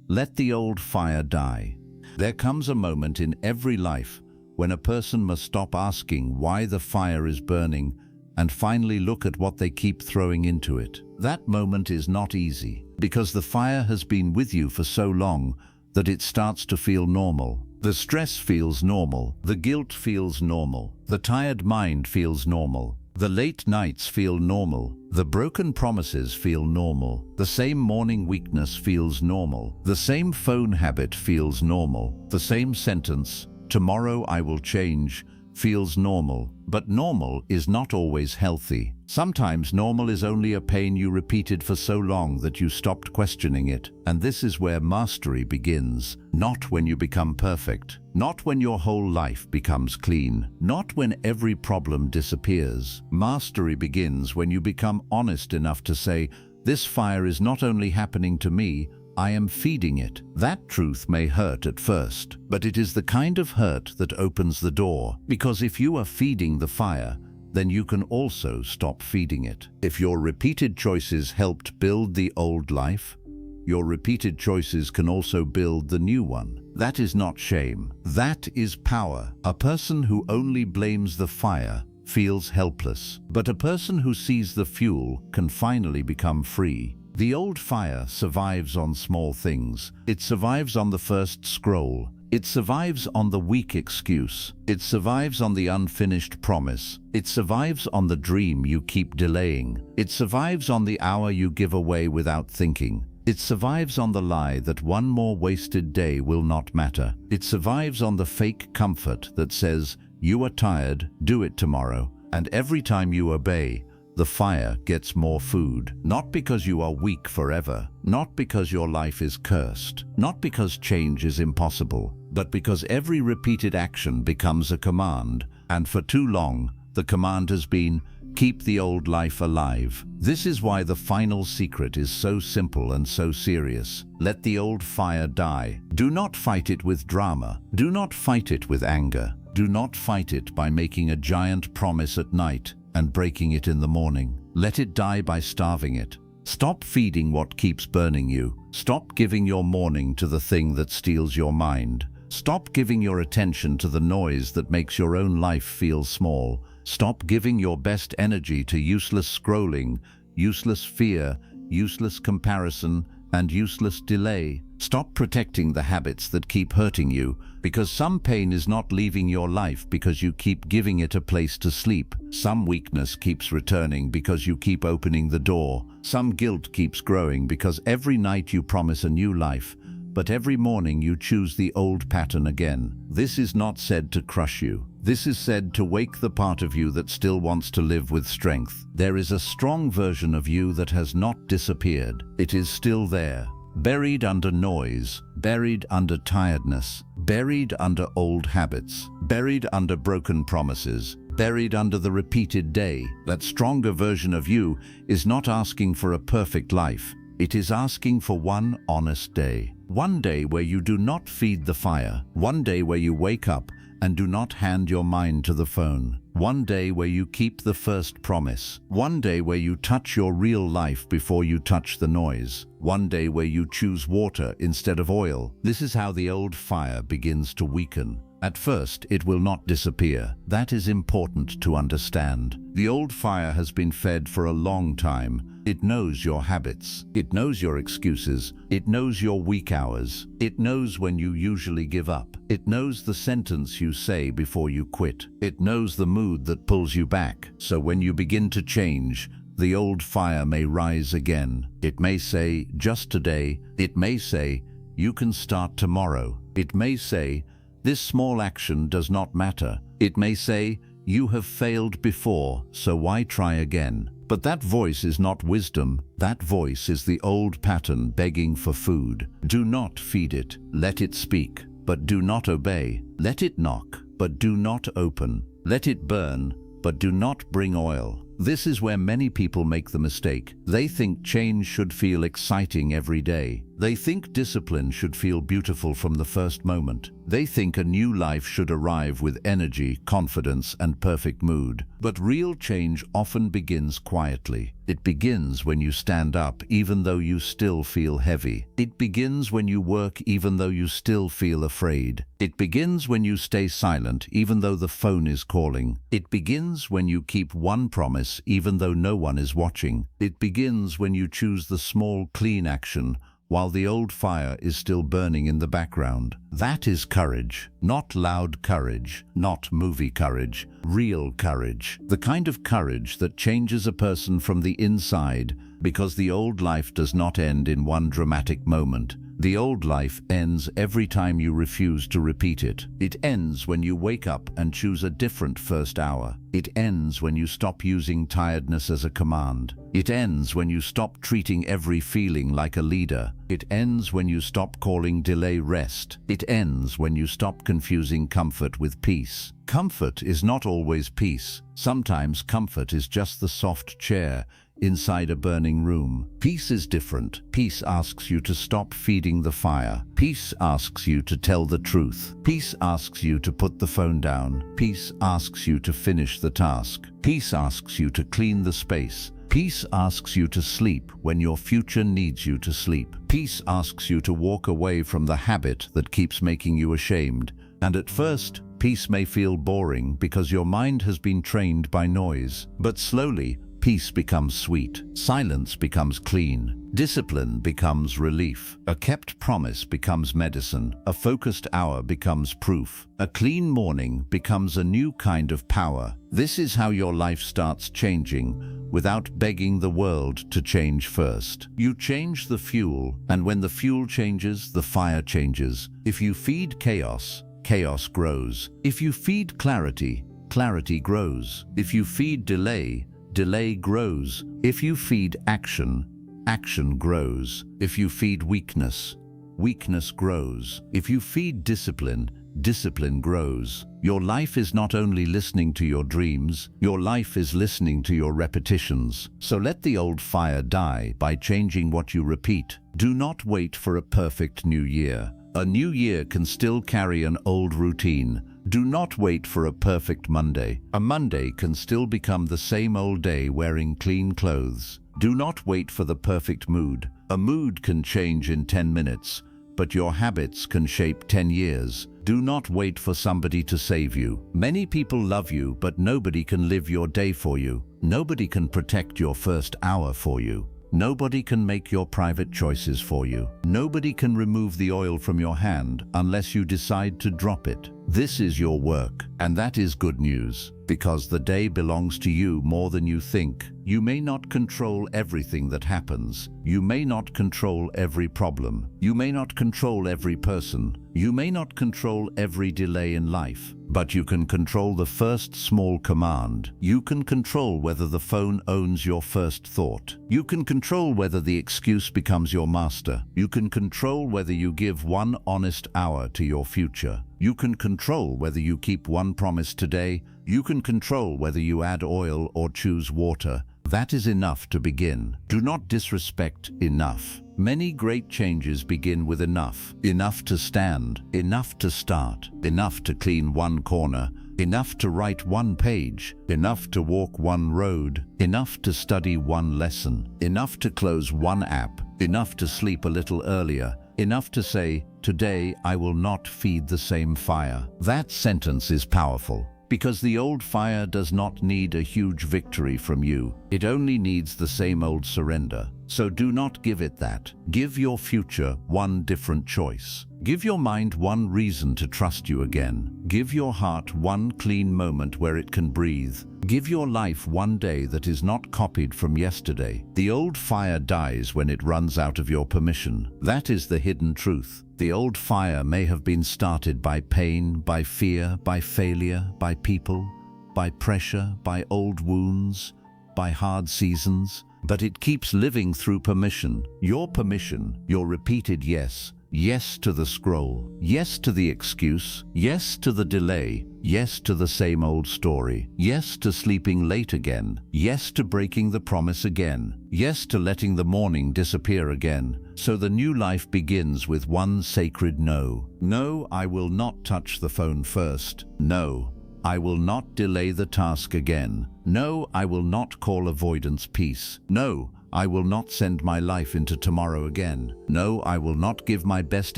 Let the old fire die. There comes a moment in every life when a person must stop asking why the fire is burning and finally look at what they keep throwing into it. That moment is not easy, because the fire has been with you for so long that it starts to feel normal. The stress feels normal, the guilt feels normal, the tired mind feels normal. The late nights feel normal. The broken promises feel normal. The same morning weakness feels normal. The same phone habit feels normal. The same sentence, "Tomorrow I will change," feels normal. But normal is not always healthy. Sometimes normal is only a pain you repeated for so long that you stopped questioning it. And this is where mastery begins. Not when you become perfect. Not when your whole life becomes clean. Not when every problem disappears. Mastery begins when you become honest enough to say, "This fire is not only happening to me, I am feeding it." That truth may hurt at first, but it is the kind of hurt that opens the door. Because if you are feeding the fire, then you can also stop feeding it. If your repeated choices helped build the old life, your repeated choices can also build the new one. That is not shame. That is power. A person who only blames the fire feels helpless, but a person who sees the fuel can finally become free. The old fire survives on small things. It survives on the first scroll. It survives on the weak excuse. It survives on the unfinished promise. It survives on the dream you keep delaying. It survives on the hour you give away without thinking. It survives on the lie that one more wasted day will not matter. It survives on the fake comfort that says, "You are tired, do it tomorrow." And every time you obey, the fire gets more food. Not because you are weak forever, not because your life is cursed, not because change is impossible, but because every repeated action becomes a command. And for too long, the command has been, keep the old life alive. This is why the final secret is so simple and so serious. Let the old fire die. Do not fight it with drama. Do not fight it with anger. Do not fight it by making a giant promise at night and breaking it in the morning. Let it die by starving it. Stop feeding what keeps burning you. Stop giving your morning to the thing that steals your mind. Stop giving your attention to the noise that makes your own life feel small. Stop giving your best energy to useless scrolling, useless fear, useless comparison, and useless delay. Stop protecting the habits that keep hurting you, because some pain is not leaving your life because you keep giving it a place to sleep. Some weakness keeps returning because you keep opening the door. Some guilt keeps growing because every night you promise a new life, but every morning you choose the old pattern again. This is not said to crush you. This is said to wake the part of you that still wants to live with strength. There is a strong version of you that has not disappeared. It is still there, buried under noise, buried under tiredness, buried under old habits, buried under broken promises, buried under the repeated day. That stronger version of you is not asking for a perfect life. It is asking for one honest day. One day where you do not feed the fire. One day where you wake up and do not hand your mind to the phone. One day where you keep the first promise. One day where you touch your real life before you touch the noise. One day where you choose water instead of oil. This is how the old fire begins to weaken. At first, it will not disappear. That is important to understand. The old fire has been fed for a long time. It knows your habits. It knows your excuses. It knows your weak hours. It knows when you usually give up. It knows the sentence you say before you quit. It knows the mood that pulls you back. So when you begin to change, the old fire may rise again. It may say, just today. It may say, you can start tomorrow. It may say, this small action does not matter. It may say, you have failed before, so why try again? But that voice is not wisdom. That voice is the old pattern begging for food. Do not feed it. Let it speak, but do not obey. Let it knock, but do not open. Let it burn, but do not bring oil. This is where many people make the mistake. They think change should feel exciting every day. They think discipline should feel beautiful from the first moment. They think a new life should arrive with energy, confidence, and perfect mood. But real change often begins quietly. It begins when you stand up even though you still feel heavy. It begins when you work even though you still feel afraid. It begins when you stay silent even though the phone is calling. It begins when you keep one promise even though no one is watching. It begins when you choose the small, clean action while the old fire is still burning in the background. That is courage. Not loud courage, not movie courage, real courage. The kind of courage that changes a person from the inside, because the old life does not end in one dramatic moment. The old life ends every time you refuse to repeat it. It ends when you wake up and choose a different first hour. It ends when you stop using tiredness as a command. It ends when you stop treating every feeling like a leader. It ends when you stop calling delay rest. It ends when you stop confusing comfort with peace. Comfort is not always peace. Sometimes comfort is just the soft chair inside a burning room. Peace is different. Peace asks you to stop feeding the fire. Peace asks you to tell the truth. Peace asks you to put the phone down. Peace asks you to finish the task. Peace asks you to clean the space. Peace asks you to sleep when your future needs you to sleep. Peace asks you to walk away from the habit that keeps making you ashamed. And at first, peace may feel boring because your mind has been trained by noise. But slowly, peace becomes sweet. Silence becomes clean. Discipline becomes relief. A kept promise becomes medicine. A focused hour becomes proof. A clean morning becomes a new kind of power. This is how your life starts changing without begging the world to change first. You change the fuel, and when the fuel changes, the fire changes. If you feed chaos, chaos grows. If you feed clarity, clarity grows. If you feed delay, delay grows. If you feed action, action grows. If you feed weakness, weakness grows. If you feed discipline, discipline grows. Your life is not only listening to your dreams, your life is listening to your repetitions. So let the old fire die by changing what you repeat. Do not wait for a perfect new year. A new year can still carry an old routine. Do not wait for a perfect Monday. A Monday can still become the same old day wearing clean clothes. Do not wait for the perfect mood. A mood can change in 10 minutes, but your habits can shape 10 years. Do not wait for somebody to save you. Many people love you, but nobody can live your day for you. Nobody can protect your first hour for you. Nobody can make your private choices for you. Nobody can remove the oil from your hand unless you decide to drop it. This is your work, and that is good news, because the day belongs to you more than you think. You may not control everything that happens. You may not control every problem. You may not control every person. You may not control every delay in life. But you can control the first small command. You can control whether the phone owns your first thought. You can control whether the excuse becomes your master. You can control whether you give one honest hour to your future. You can control whether you keep one promise today. You can control whether you add oil or choose water. That is enough to begin. Do not disrespect enough. Many great changes begin with enough. Enough to stand, enough to start, enough to clean one corner, enough to write one page, enough to walk one road, enough to study one lesson, enough to close one app, enough to sleep a little earlier, enough to say, "Today I will not feed the same fire." That sentence is powerful, because the old fire does not need a huge victory from you. It only needs the same old surrender. So do not give it that. Give your future one different choice. Give your mind one reason to trust you again. Give your heart one clean moment where it can breathe. Give your life one day that is not copied from yesterday. The old fire dies when it runs out of your permission. That is the hidden truth. The old fire may have been started by pain, by fear, by failure, by people, by pressure, by old wounds, by hard seasons, but it keeps living through permission. Your permission, your repeated yes. Yes to the scroll. Yes to the excuse. Yes to the delay. Yes to the same old story. Yes to sleeping late again. Yes to breaking the promise again. Yes to letting the morning disappear again. So the new life begins with one sacred no. No, I will not touch the phone first. No, I will not delay the task again. No, I will not call avoidance peace. No, I will not send my life into tomorrow again. No, I will not give my best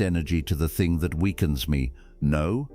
energy to the thing that weakens me. No,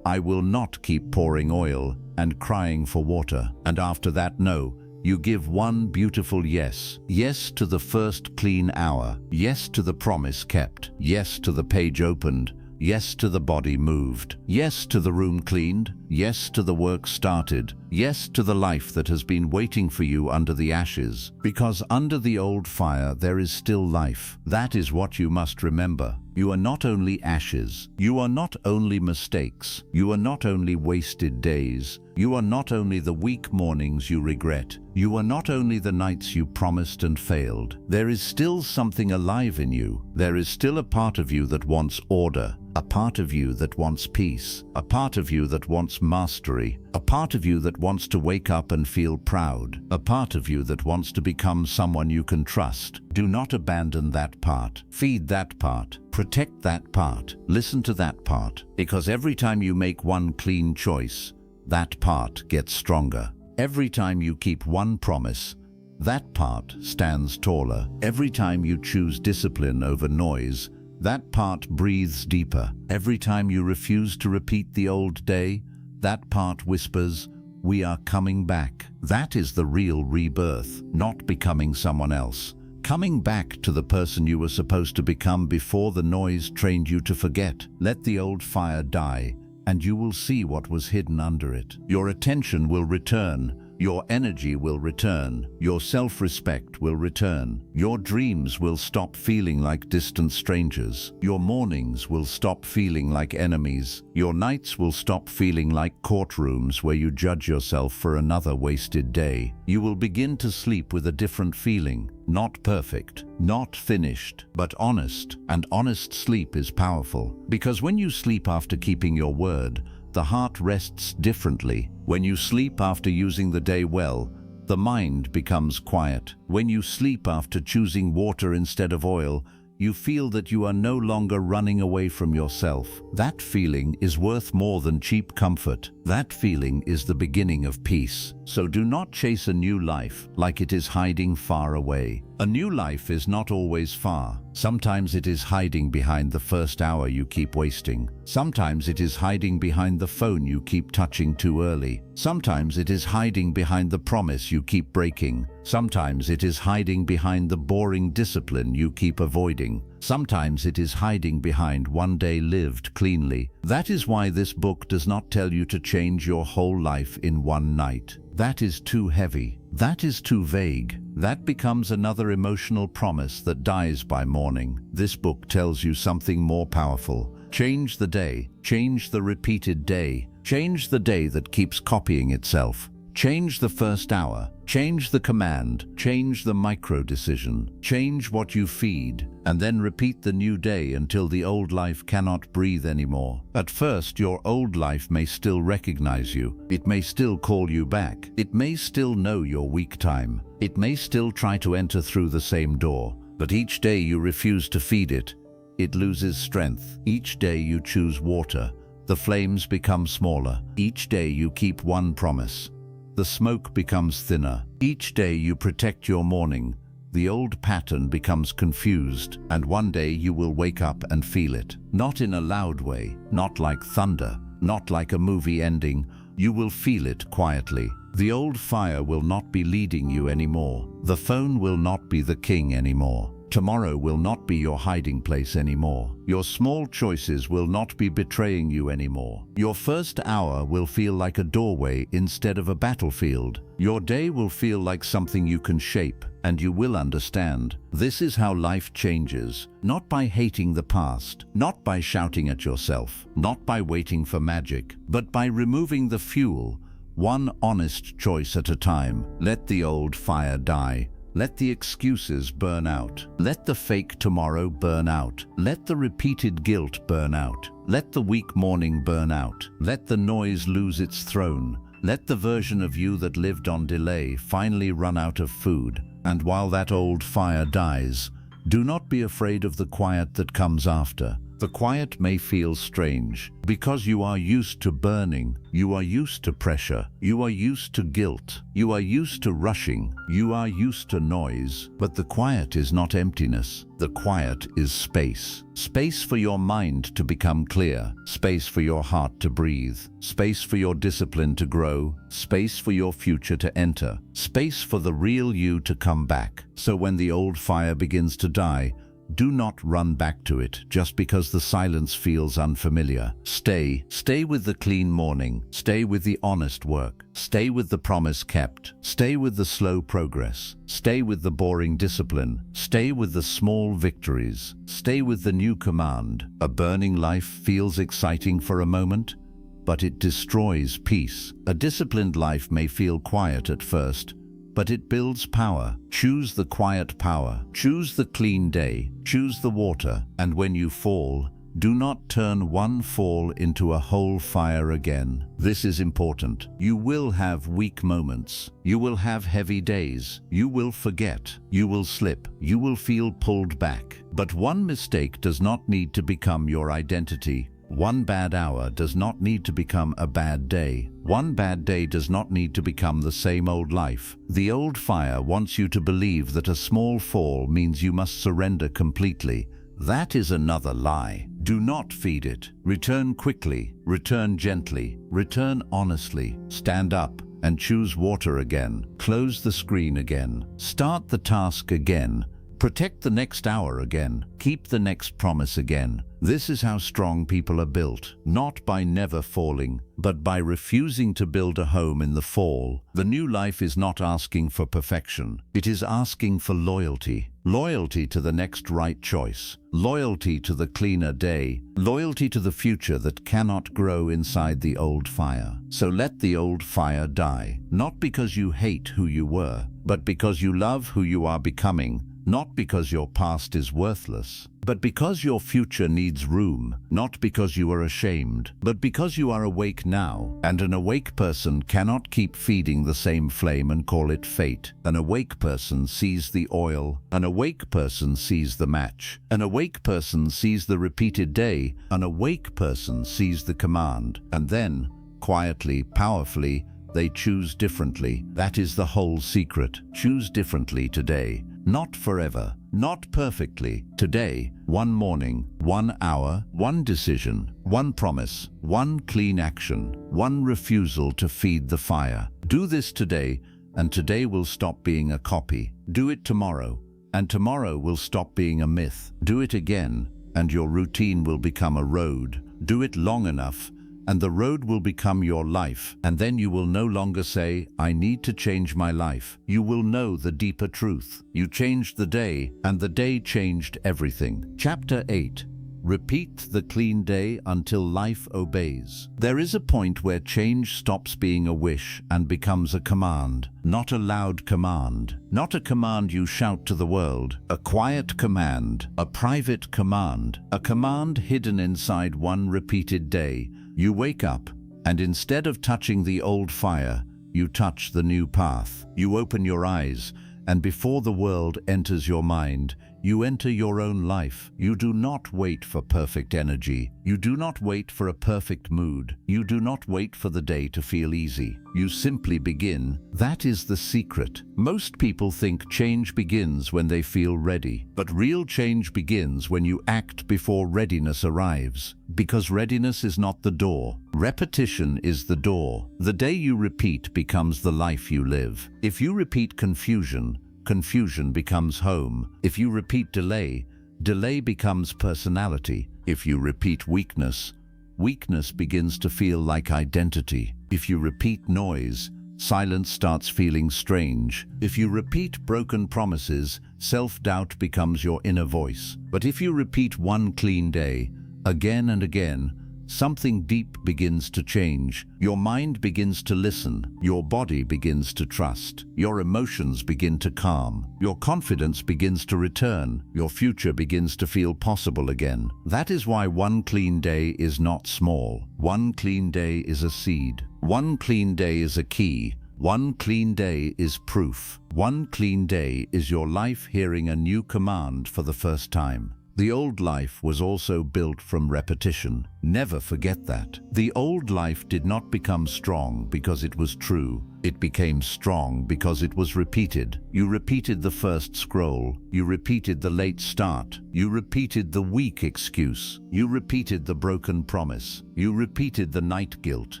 I will not keep pouring oil and crying for water. And after that no, you give one beautiful yes. Yes to the first clean hour. Yes to the promise kept. Yes to the page opened. Yes to the body moved. Yes to the room cleaned. Yes to the work started. Yes to the life that has been waiting for you under the ashes. Because under the old fire there is still life. That is what you must remember. You are not only ashes. You are not only mistakes. You are not only wasted days. You are not only the weak mornings you regret. You are not only the nights you promised and failed. There is still something alive in you. There is still a part of you that wants order, a part of you that wants peace, a part of you that wants mastery, a part of you that wants to wake up and feel proud, a part of you that wants to become someone you can trust. Do not abandon that part. Feed that part. Protect that part. Listen to that part. Because every time you make one clean choice, that part gets stronger. Every time you keep one promise, that part stands taller. Every time you choose discipline over noise, that part breathes deeper. Every time you refuse to repeat the old day, that part whispers, "We are coming back." That is the real rebirth, not becoming someone else. Coming back to the person you were supposed to become before the noise trained you to forget. Let the old fire die, and you will see what was hidden under it. Your attention will return. Your energy will return. Your self-respect will return. Your dreams will stop feeling like distant strangers. Your mornings will stop feeling like enemies. Your nights will stop feeling like courtrooms where you judge yourself for another wasted day. You will begin to sleep with a different feeling. Not perfect, not finished, but honest. And honest sleep is powerful. Because when you sleep after keeping your word, the heart rests differently. When you sleep after using the day well, the mind becomes quiet. When you sleep after choosing water instead of oil, you feel that you are no longer running away from yourself. That feeling is worth more than cheap comfort. That feeling is the beginning of peace. So do not chase a new life like it is hiding far away. A new life is not always far. Sometimes it is hiding behind the first hour you keep wasting. Sometimes it is hiding behind the phone you keep touching too early. Sometimes it is hiding behind the promise you keep breaking. Sometimes it is hiding behind the boring discipline you keep avoiding. Sometimes it is hiding behind one day lived cleanly. That is why this book does not tell you to change your whole life in one night. That is too heavy. That is too vague. That becomes another emotional promise that dies by morning. This book tells you something more powerful. Change the day. Change the repeated day. Change the day that keeps copying itself. Change the first hour. Change the command. Change the micro-decision. Change what you feed, and then repeat the new day until the old life cannot breathe anymore. At first, your old life may still recognize you. It may still call you back. It may still know your weak time. It may still try to enter through the same door. But each day you refuse to feed it, it loses strength. Each day you choose water, the flames become smaller. Each day you keep one promise, the smoke becomes thinner. Each day you protect your morning, the old pattern becomes confused, and one day you will wake up and feel it. Not in a loud way, not like thunder, not like a movie ending. You will feel it quietly. The old fire will not be leading you anymore. The phone will not be the king anymore. Tomorrow will not be your hiding place anymore. Your small choices will not be betraying you anymore. Your first hour will feel like a doorway instead of a battlefield. Your day will feel like something you can shape, and you will understand. This is how life changes, not by hating the past, not by shouting at yourself, not by waiting for magic, but by removing the fuel, one honest choice at a time. Let the old fire die. Let the excuses burn out. Let the fake tomorrow burn out. Let the repeated guilt burn out. Let the weak morning burn out. Let the noise lose its throne. Let the version of you that lived on delay finally run out of food. And while that old fire dies, do not be afraid of the quiet that comes after. The quiet may feel strange, because you are used to burning, you are used to pressure, you are used to guilt, you are used to rushing, you are used to noise. But the quiet is not emptiness. The quiet is space. Space for your mind to become clear, space for your heart to breathe, space for your discipline to grow, space for your future to enter, space for the real you to come back. So when the old fire begins to die, do not run back to it just because the silence feels unfamiliar. Stay with the clean morning. Stay with the honest work. Stay with the promise kept. Stay with the slow progress. Stay with the boring discipline. Stay with the small victories. Stay with the new command. A burning life feels exciting for a moment, but it destroys peace. A disciplined life may feel quiet at first, but it builds power. Choose the quiet power. Choose the clean day. Choose the water. And when you fall, do not turn one fall into a whole fire again. This is important. You will have weak moments. You will have heavy days. You will forget. You will slip. You will feel pulled back. But one mistake does not need to become your identity. One bad hour does not need to become a bad day. One bad day does not need to become the same old life. The old fire wants you to believe that a small fall means you must surrender completely. That is another lie. Do not feed it. Return quickly. Return gently. Return honestly. Stand up and choose water again. Close the screen again. Start the task again. Protect the next hour again. Keep the next promise again. This is how strong people are built, not by never falling, but by refusing to build a home in the fall. The new life is not asking for perfection. It is asking for loyalty. Loyalty to the next right choice. Loyalty to the cleaner day. Loyalty to the future that cannot grow inside the old fire. So let the old fire die. Not because you hate who you were, but because you love who you are becoming. Not because your past is worthless, but because your future needs room. Not because you are ashamed, but because you are awake now. And an awake person cannot keep feeding the same flame and call it fate. An awake person sees the oil. An awake person sees the match. An awake person sees the repeated day. An awake person sees the command. And then, quietly, powerfully, they choose differently. That is the whole secret. Choose differently today. Not forever, not perfectly. Today, one morning, 1 hour, one decision, one promise, one clean action, one refusal to feed the fire. Do this today, and today will stop being a copy. Do it tomorrow, and tomorrow will stop being a myth. Do it again, and your routine will become a road. Do it long enough, and the road will become your life. And then you will no longer say, I need to change my life. You will know the deeper truth. You changed the day, and the day changed everything. Chapter 8. Repeat the clean day until life obeys. There is a point where change stops being a wish and becomes a command. Not a loud command. Not a command you shout to the world. A quiet command. A private command. A command hidden inside one repeated day. You wake up, and instead of touching the old fire, you touch the new path. You open your eyes, and before the world enters your mind, You enter your own life. You do not wait for perfect energy. You do not wait for a perfect mood. You do not wait for the day to feel easy. You simply begin. That is the secret. Most people think change begins when they feel ready, but real change begins when you act before readiness arrives. Because readiness is not the door. Repetition is the door. The day you repeat becomes the life you live. If you repeat confusion, confusion becomes home. If you repeat delay, delay becomes personality. If you repeat weakness, weakness begins to feel like identity. If you repeat noise, silence starts feeling strange. If you repeat broken promises, self-doubt becomes your inner voice. But if you repeat one clean day, again and again, something deep begins to change. Your mind begins to listen. Your body begins to trust. Your emotions begin to calm. Your confidence begins to return. Your future begins to feel possible again. That is why one clean day is not small. One clean day is a seed. One clean day is a key. One clean day is proof. One clean day is your life hearing a new command for the first time. The old life was also built from repetition. Never forget that. The old life did not become strong because it was true. It became strong because it was repeated. You repeated the first scroll. You repeated the late start. You repeated the weak excuse. You repeated the broken promise. You repeated the night guilt.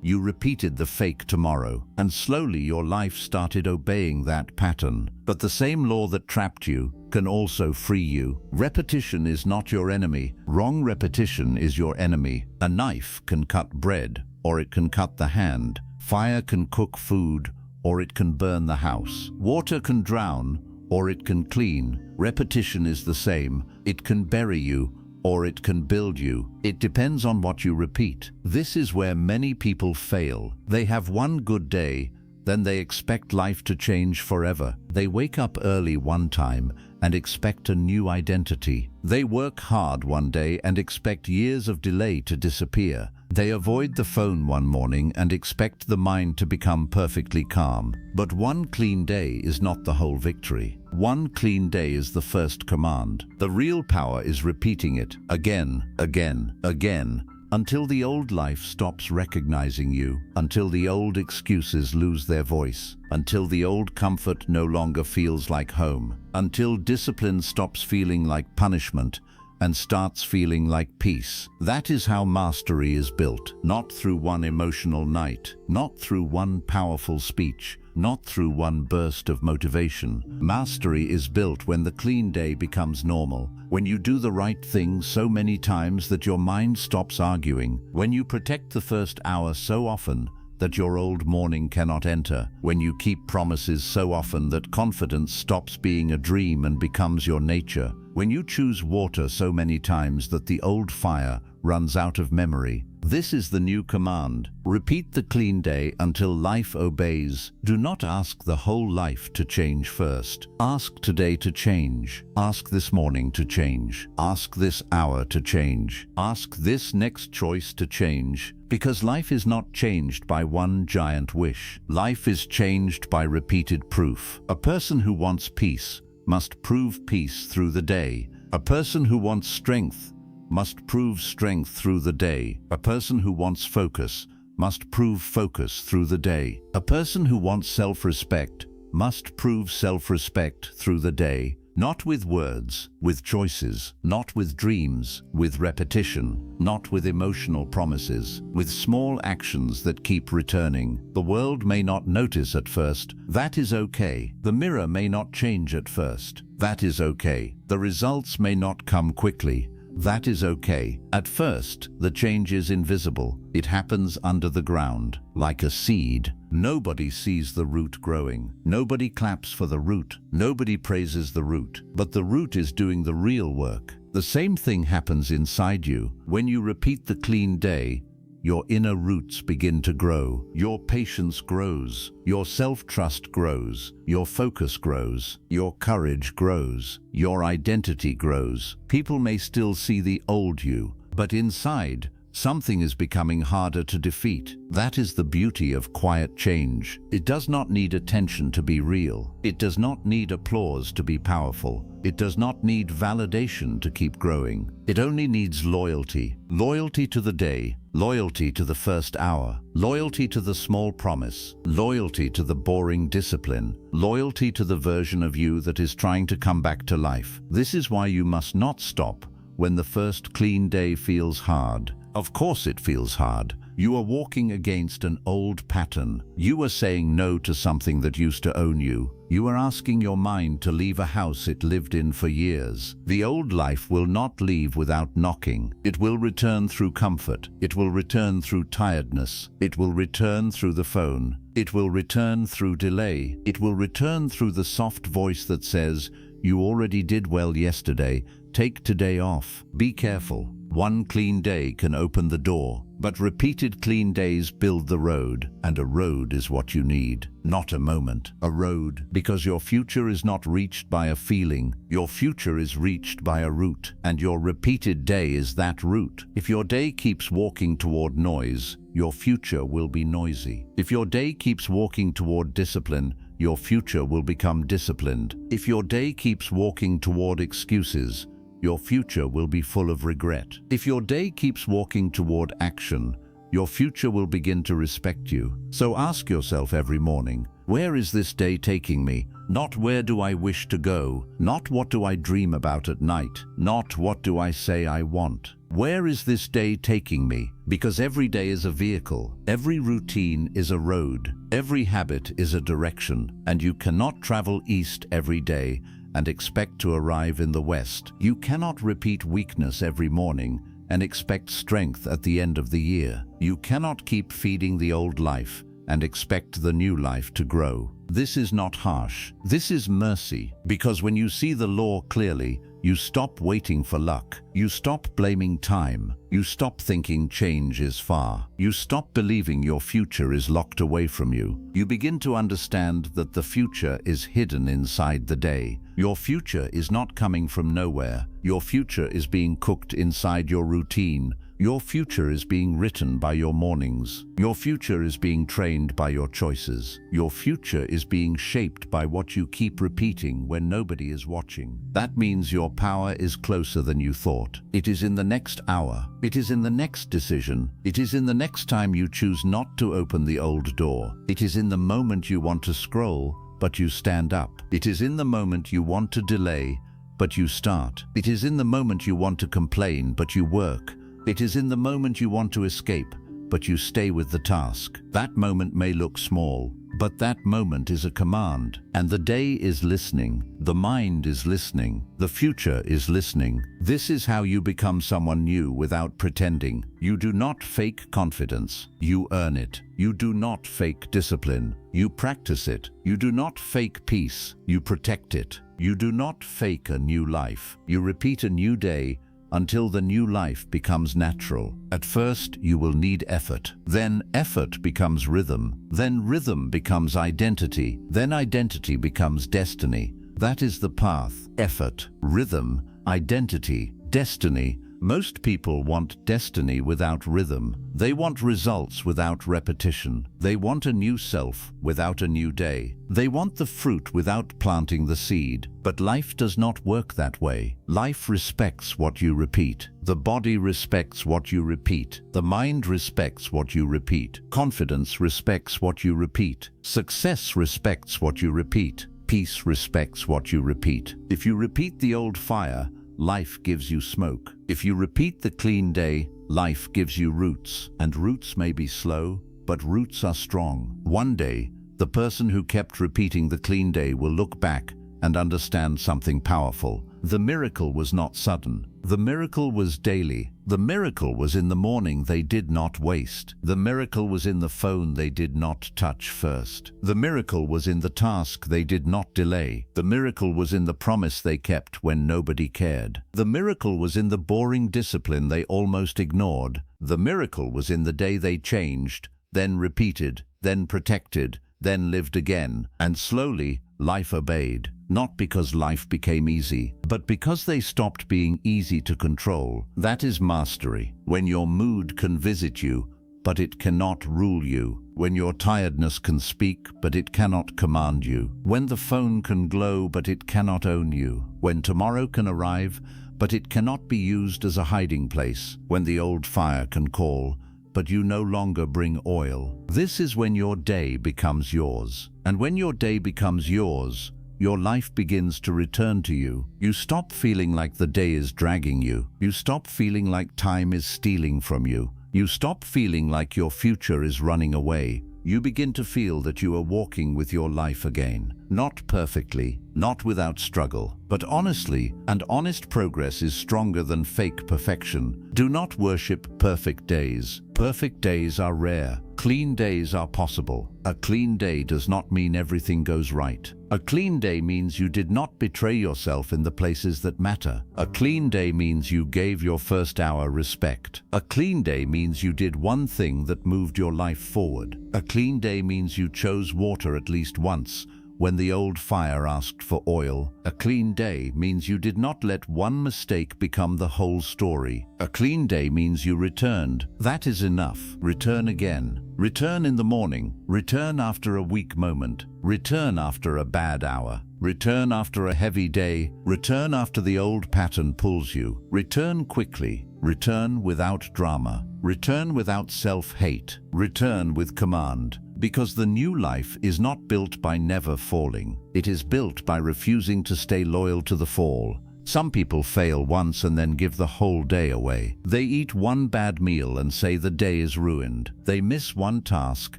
You repeated the fake tomorrow. And slowly your life started obeying that pattern. But the same law that trapped you can also free you. Repetition is not your enemy. Wrong repetition is your enemy. A knife can cut bread, or it can cut the hand. Fire can cook food, or it can burn the house. Water can drown, or it can clean. Repetition is the same. It can bury you, or it can build you. It depends on what you repeat. This is where many people fail. They have one good day, then they expect life to change forever. They wake up early one time and expect a new identity. They work hard one day and expect years of delay to disappear. They avoid the phone one morning and expect the mind to become perfectly calm. But one clean day is not the whole victory. One clean day is the first command. The real power is repeating it again, again, again, until the old life stops recognizing you, until the old excuses lose their voice, until the old comfort no longer feels like home, until discipline stops feeling like punishment and starts feeling like peace. That is how mastery is built, not through one emotional night, not through one powerful speech, not through one burst of motivation. Mastery is built when the clean day becomes normal, when you do the right thing so many times that your mind stops arguing, when you protect the first hour so often that your old morning cannot enter, when you keep promises so often that confidence stops being a dream and becomes your nature, when you choose water so many times that the old fire runs out of memory. This is the new command. Repeat the clean day until life obeys. Do not ask the whole life to change first. Ask today to change. Ask this morning to change. Ask this hour to change. Ask this next choice to change. Because life is not changed by one giant wish. Life is changed by repeated proof. A person who wants peace must prove peace through the day. A person who wants strength must prove strength through the day. A person who wants focus must prove focus through the day. A person who wants self-respect must prove self-respect through the day. Not with words, with choices, not with dreams, with repetition, not with emotional promises, with small actions that keep returning. The world may not notice at first. That is okay. The mirror may not change at first. That is okay. The results may not come quickly. That is okay. At first, the change is invisible. It happens under the ground, like a seed. Nobody sees the root growing. Nobody claps for the root. Nobody praises the root. But the root is doing the real work. The same thing happens inside you. When you repeat the clean day, your inner roots begin to grow. Your patience grows. Your self-trust grows. Your focus grows. Your courage grows. Your identity grows. People may still see the old you, but inside, Something is becoming harder to defeat. That is the beauty of quiet change. It does not need attention to be real. It does not need applause to be powerful. It does not need validation to keep growing. It only needs loyalty. Loyalty to the day, loyalty to the first hour, loyalty to the small promise, loyalty to the boring discipline, loyalty to the version of you that is trying to come back to life. This is why you must not stop when the first clean day feels hard. Of course it feels hard. You are walking against an old pattern. You are saying no to something that used to own you. You are asking your mind to leave a house it lived in for years. The old life will not leave without knocking. It will return through comfort. It will return through tiredness. It will return through the phone. It will return through delay. It will return through the soft voice that says, "You already did well yesterday. Take today off." Be careful. One clean day can open the door, but repeated clean days build the road, and a road is what you need, not a moment. A road, because your future is not reached by a feeling. Your future is reached by a route, and your repeated day is that route. If your day keeps walking toward noise, your future will be noisy. If your day keeps walking toward discipline, your future will become disciplined. If your day keeps walking toward excuses, your future will be full of regret. If your day keeps walking toward action, your future will begin to respect you. So ask yourself every morning, where is this day taking me? Not where do I wish to go? Not what do I dream about at night? Not what do I say I want? Where is this day taking me? Because every day is a vehicle. Every routine is a road. Every habit is a direction. And you cannot travel east every day and expect to arrive in the west. You cannot repeat weakness every morning and expect strength at the end of the year. You cannot keep feeding the old life and expect the new life to grow. This is not harsh. This is mercy. Because when you see the law clearly, you stop waiting for luck. You stop blaming time. You stop thinking change is far. You stop believing your future is locked away from you. You begin to understand that the future is hidden inside the day. Your future is not coming from nowhere. Your future is being cooked inside your routine. Your future is being written by your mornings. Your future is being trained by your choices. Your future is being shaped by what you keep repeating when nobody is watching. That means your power is closer than you thought. It is in the next hour. It is in the next decision. It is in the next time you choose not to open the old door. It is in the moment you want to scroll, but you stand up. It is in the moment you want to delay, but you start. It is in the moment you want to complain, but you work. It is in the moment you want to escape, but you stay with the task. That moment may look small, but that moment is a command. And the day is listening. The mind is listening. The future is listening. This is how you become someone new without pretending. You do not fake confidence. You earn it. You do not fake discipline. You practice it. You do not fake peace. You protect it. You do not fake a new life. You repeat a new day until the new life becomes natural. At first, you will need effort. Then effort becomes rhythm. Then rhythm becomes identity. Then identity becomes destiny. That is the path. Effort, rhythm, identity, destiny. Most people want destiny without rhythm. They want results without repetition. They want a new self without a new day. They want the fruit without planting the seed. But life does not work that way. Life respects what you repeat. The body respects what you repeat. The mind respects what you repeat. Confidence respects what you repeat. Success respects what you repeat. Peace respects what you repeat. If you repeat the old fire, life gives you smoke. If you repeat the clean day, life gives you roots. And roots may be slow, but roots are strong. One day, the person who kept repeating the clean day will look back and understand something powerful. The miracle was not sudden. The miracle was daily. The miracle was in the morning they did not waste. The miracle was in the phone they did not touch first. The miracle was in the task they did not delay. The miracle was in the promise they kept when nobody cared. The miracle was in the boring discipline they almost ignored. The miracle was in the day they changed, then repeated, then protected, then lived again, and slowly life obeyed. not because life became easy, but because they stopped being easy to control. That is mastery. When your mood can visit you, but it cannot rule you. When your tiredness can speak, but it cannot command you. When the phone can glow, but it cannot own you. When tomorrow can arrive, but it cannot be used as a hiding place. When the old fire can call, but you no longer bring oil. This is when your day becomes yours. And when your day becomes yours, your life begins to return to you. You stop feeling like the day is dragging you. You stop feeling like time is stealing from you. You stop feeling like your future is running away. You begin to feel that you are walking with your life again. Not perfectly, not without struggle, but honestly, and honest progress is stronger than fake perfection. Do not worship perfect days. Perfect days are rare. Clean days are possible. A clean day does not mean everything goes right. A clean day means you did not betray yourself in the places that matter. A clean day means you gave your first hour respect. A clean day means you did one thing that moved your life forward. A clean day means you chose water at least once when the old fire asked for oil. A clean day means you did not let one mistake become the whole story. A clean day means you returned. That is enough. Return again. Return in the morning. Return after a weak moment. Return after a bad hour. Return after a heavy day. Return after the old pattern pulls you. Return quickly. Return without drama. Return without self-hate. Return with command. Because the new life is not built by never falling. It is built by refusing to stay loyal to the fall. Some people fail once and then give the whole day away. They eat one bad meal and say the day is ruined. They miss one task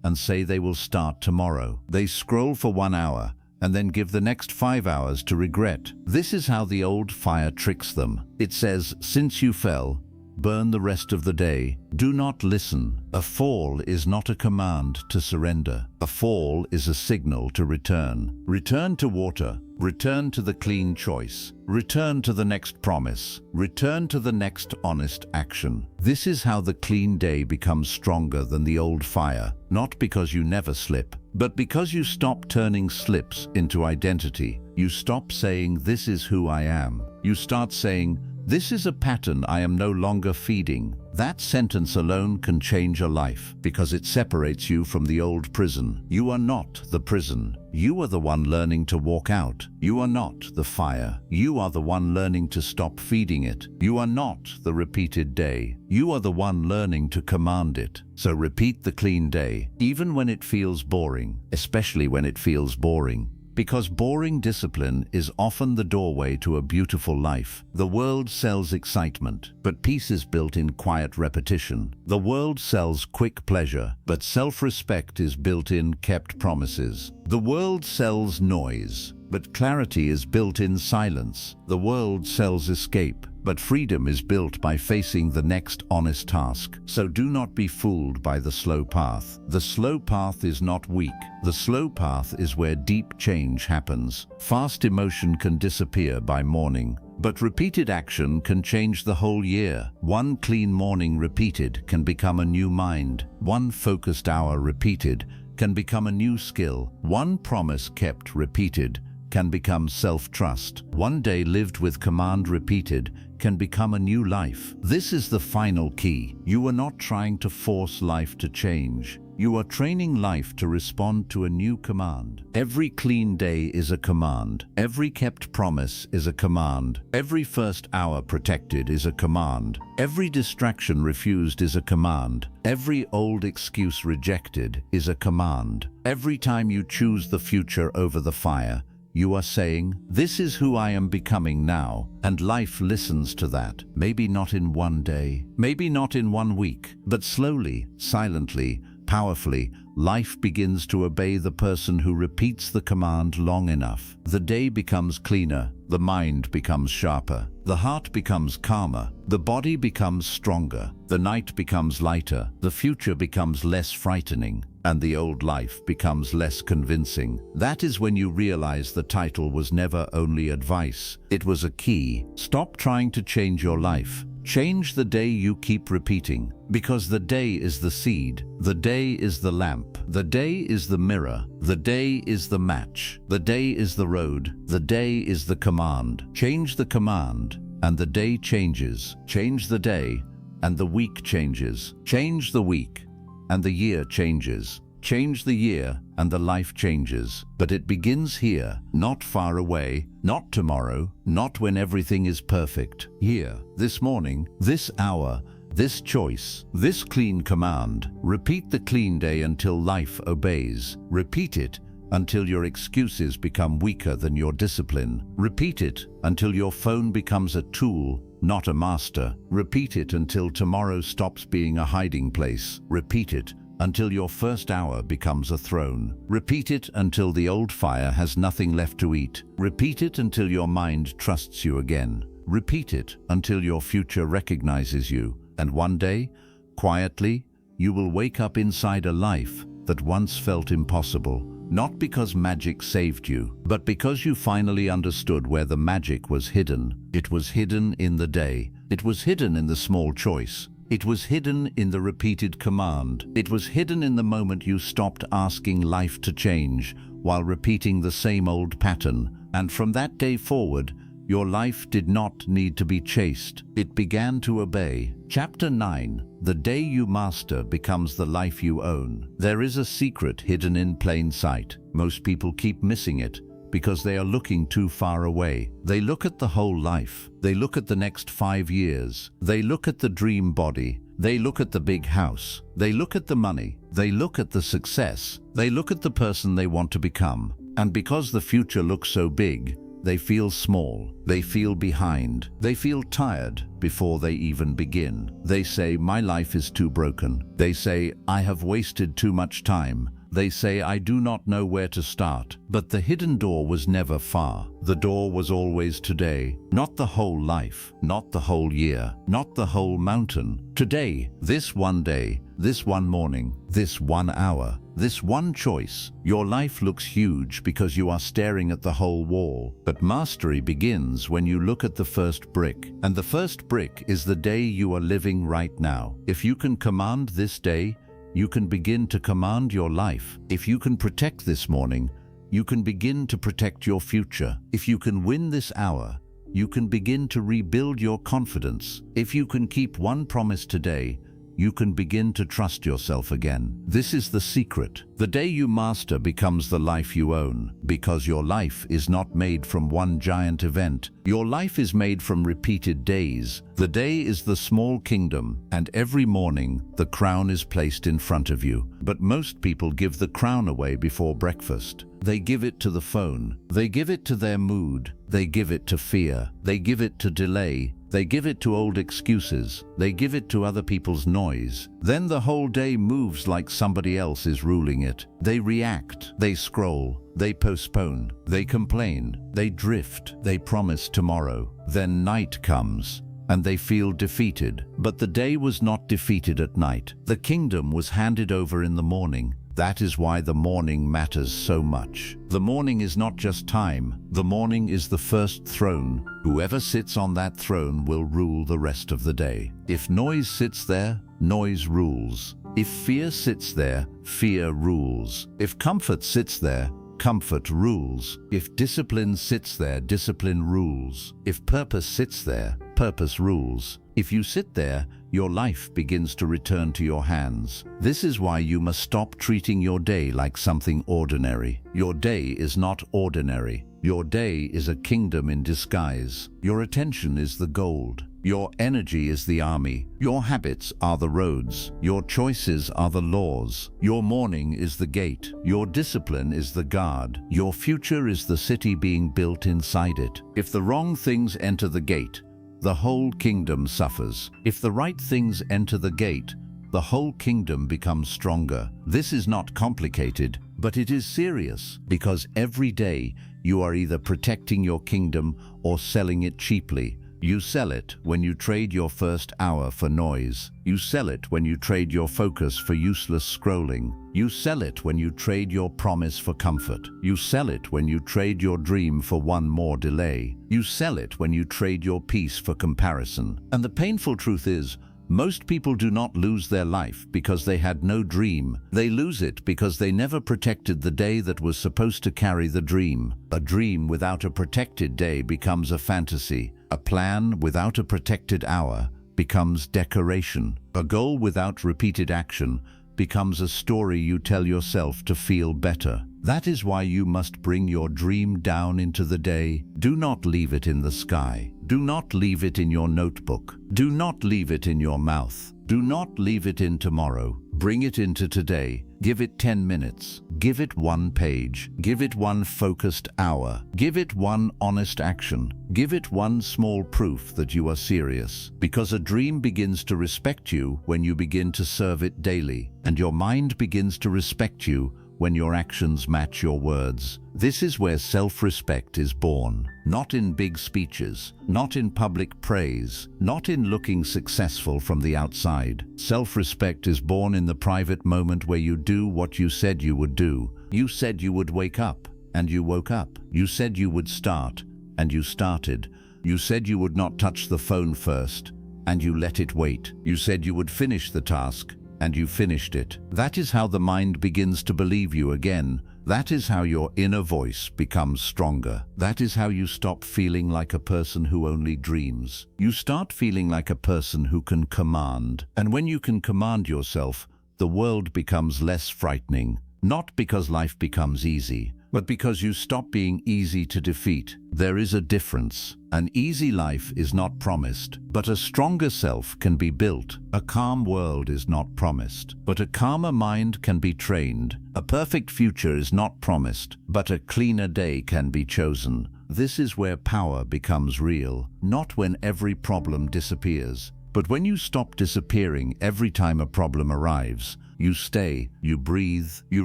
and say they will start tomorrow. They scroll for 1 hour and then give the next 5 hours to regret. This is how the old fire tricks them. It says, since you fell, burn the rest of the day. Do not listen. A fall is not a command to surrender. A fall is a signal to return. Return to water. Return to the clean choice. Return to the next promise. Return to the next honest action. This is how the clean day becomes stronger than the old fire. Not because you never slip, but because you stop turning slips into identity. You stop saying, this is who I am. You start saying, this is a pattern I am no longer feeding. That sentence alone can change a life because it separates you from the old prison. You are not the prison. You are the one learning to walk out. You are not the fire. You are the one learning to stop feeding it. You are not the repeated day. You are the one learning to command it. So repeat the clean day, even when it feels boring, especially when it feels boring. Because boring discipline is often the doorway to a beautiful life. The world sells excitement, but peace is built in quiet repetition. The world sells quick pleasure, but self-respect is built in kept promises. The world sells noise, but clarity is built in silence. The world sells escape, but freedom is built by facing the next honest task. So do not be fooled by the slow path. The slow path is not weak. The slow path is where deep change happens. Fast emotion can disappear by morning, but repeated action can change the whole year. One clean morning repeated can become a new mind. One focused hour repeated can become a new skill. One promise kept repeated can become self-trust. One day lived with command repeated can become a new life. This is the final key. You are not trying to force life to change. You are training life to respond to a new command. Every clean day is a command. Every kept promise is a command. Every first hour protected is a command. Every distraction refused is a command. Every old excuse rejected is a command. Every time you choose the future over the fire, you are saying, this is who I am becoming now, and life listens to that. Maybe not in one day, maybe not in 1 week, but slowly, silently, powerfully, life begins to obey the person who repeats the command long enough. The day becomes cleaner, the mind becomes sharper, the heart becomes calmer, the body becomes stronger, the night becomes lighter, the future becomes less frightening, and the old life becomes less convincing. That is when you realize the title was never only advice, it was a key. Stop trying to change your life. Change the day you keep repeating, because the day is the seed, the day is the lamp, the day is the mirror, the day is the match, the day is the road, the day is the command. Change the command, and the day changes. Change the day, and the week changes. Change the week, and the year changes. Change the year, and the life changes. But it begins here, not far away, not tomorrow, not when everything is perfect. Here, this morning, this hour, this choice, this clean command. Repeat the clean day until life obeys. Repeat it until your excuses become weaker than your discipline. Repeat it until your phone becomes a tool, not a master. Repeat it until tomorrow stops being a hiding place. Repeat it until your first hour becomes a throne. Repeat it until the old fire has nothing left to eat. Repeat it until your mind trusts you again. Repeat it until your future recognizes you. And one day, quietly, you will wake up inside a life that once felt impossible. Not because magic saved you, but because you finally understood where the magic was hidden. It was hidden in the day. It was hidden in the small choice. It was hidden in the repeated command. It was hidden in the moment you stopped asking life to change while repeating the same old pattern. And from that day forward, your life did not need to be chased. It began to obey. Chapter 9. The day you master becomes the life you own. There is a secret hidden in plain sight. Most people keep missing it because they are looking too far away. They look at the whole life. They look at the next 5 years. They look at the dream body. They look at the big house. They look at the money. They look at the success. They look at the person they want to become. And because the future looks so big, they feel small. They feel behind. They feel tired before they even begin. They say, my life is too broken. They say, I have wasted too much time. They say, I do not know where to start. But the hidden door was never far. The door was always today. Not the whole life, not the whole year, not the whole mountain. Today, this one day, this one morning, this 1 hour, this one choice. Your life looks huge because you are staring at the whole wall. But mastery begins when you look at the first brick. And the first brick is the day you are living right now. If you can command this day, you can begin to command your life. If you can protect this morning, you can begin to protect your future. If you can win this hour, you can begin to rebuild your confidence. If you can keep one promise today, you can begin to trust yourself again. This is the secret. The day you master becomes the life you own, because your life is not made from one giant event. Your life is made from repeated days. The day is the small kingdom, and every morning the crown is placed in front of you. But most people give the crown away before breakfast. They give it to the phone. They give it to their mood. They give it to fear. They give it to delay. They give it to old excuses. They give it to other people's noise. Then the whole day moves like somebody else is ruling it. They react. They scroll. They postpone. They complain. They drift. They promise tomorrow. Then night comes, and they feel defeated. But the day was not defeated at night. The kingdom was handed over in the morning. That is why the morning matters so much. The morning is not just time. The morning is the first throne. Whoever sits on that throne will rule the rest of the day. If noise sits there, noise rules. If fear sits there, fear rules. If comfort sits there, comfort rules. If discipline sits there, discipline rules. If purpose sits there, purpose rules. If you sit there, your life begins to return to your hands. This is why you must stop treating your day like something ordinary. Your day is not ordinary. Your day is a kingdom in disguise. Your attention is the gold. Your energy is the army. Your habits are the roads. Your choices are the laws. Your morning is the gate. Your discipline is the guard. Your future is the city being built inside it. If the wrong things enter the gate, the whole kingdom suffers. If the right things enter the gate, the whole kingdom becomes stronger. This is not complicated, but it is serious, because every day you are either protecting your kingdom or selling it cheaply. You sell it when you trade your first hour for noise. You sell it when you trade your focus for useless scrolling. You sell it when you trade your promise for comfort. You sell it when you trade your dream for one more delay. You sell it when you trade your peace for comparison. And the painful truth is, most people do not lose their life because they had no dream. They lose it because they never protected the day that was supposed to carry the dream. A dream without a protected day becomes a fantasy. A plan without a protected hour becomes decoration. A goal without repeated action becomes a story you tell yourself to feel better. That is why you must bring your dream down into the day. Do not leave it in the sky. Do not leave it in your notebook. Do not leave it in your mouth. Do not leave it in tomorrow. Bring it into today. Give it 10 minutes. Give it one page. Give it one focused hour. Give it one honest action. Give it one small proof that you are serious. Because a dream begins to respect you when you begin to serve it daily, and your mind begins to respect you when your actions match your words. This is where self-respect is born. Not in big speeches, not in public praise, not in looking successful from the outside. Self-respect is born in the private moment where you do what you said you would do. You said you would wake up, and you woke up. You said you would start, and you started. You said you would not touch the phone first, and you let it wait. You said you would finish the task, and you finished it. That is how the mind begins to believe you again. That is how your inner voice becomes stronger. That is how you stop feeling like a person who only dreams. You start feeling like a person who can command. And when you can command yourself, the world becomes less frightening. Not because life becomes easy, but because you stop being easy to defeat. There is a difference. An easy life is not promised, but a stronger self can be built. A calm world is not promised, but a calmer mind can be trained. A perfect future is not promised, but a cleaner day can be chosen. This is where power becomes real, not when every problem disappears, but when you stop disappearing every time a problem arrives. You stay, you breathe, you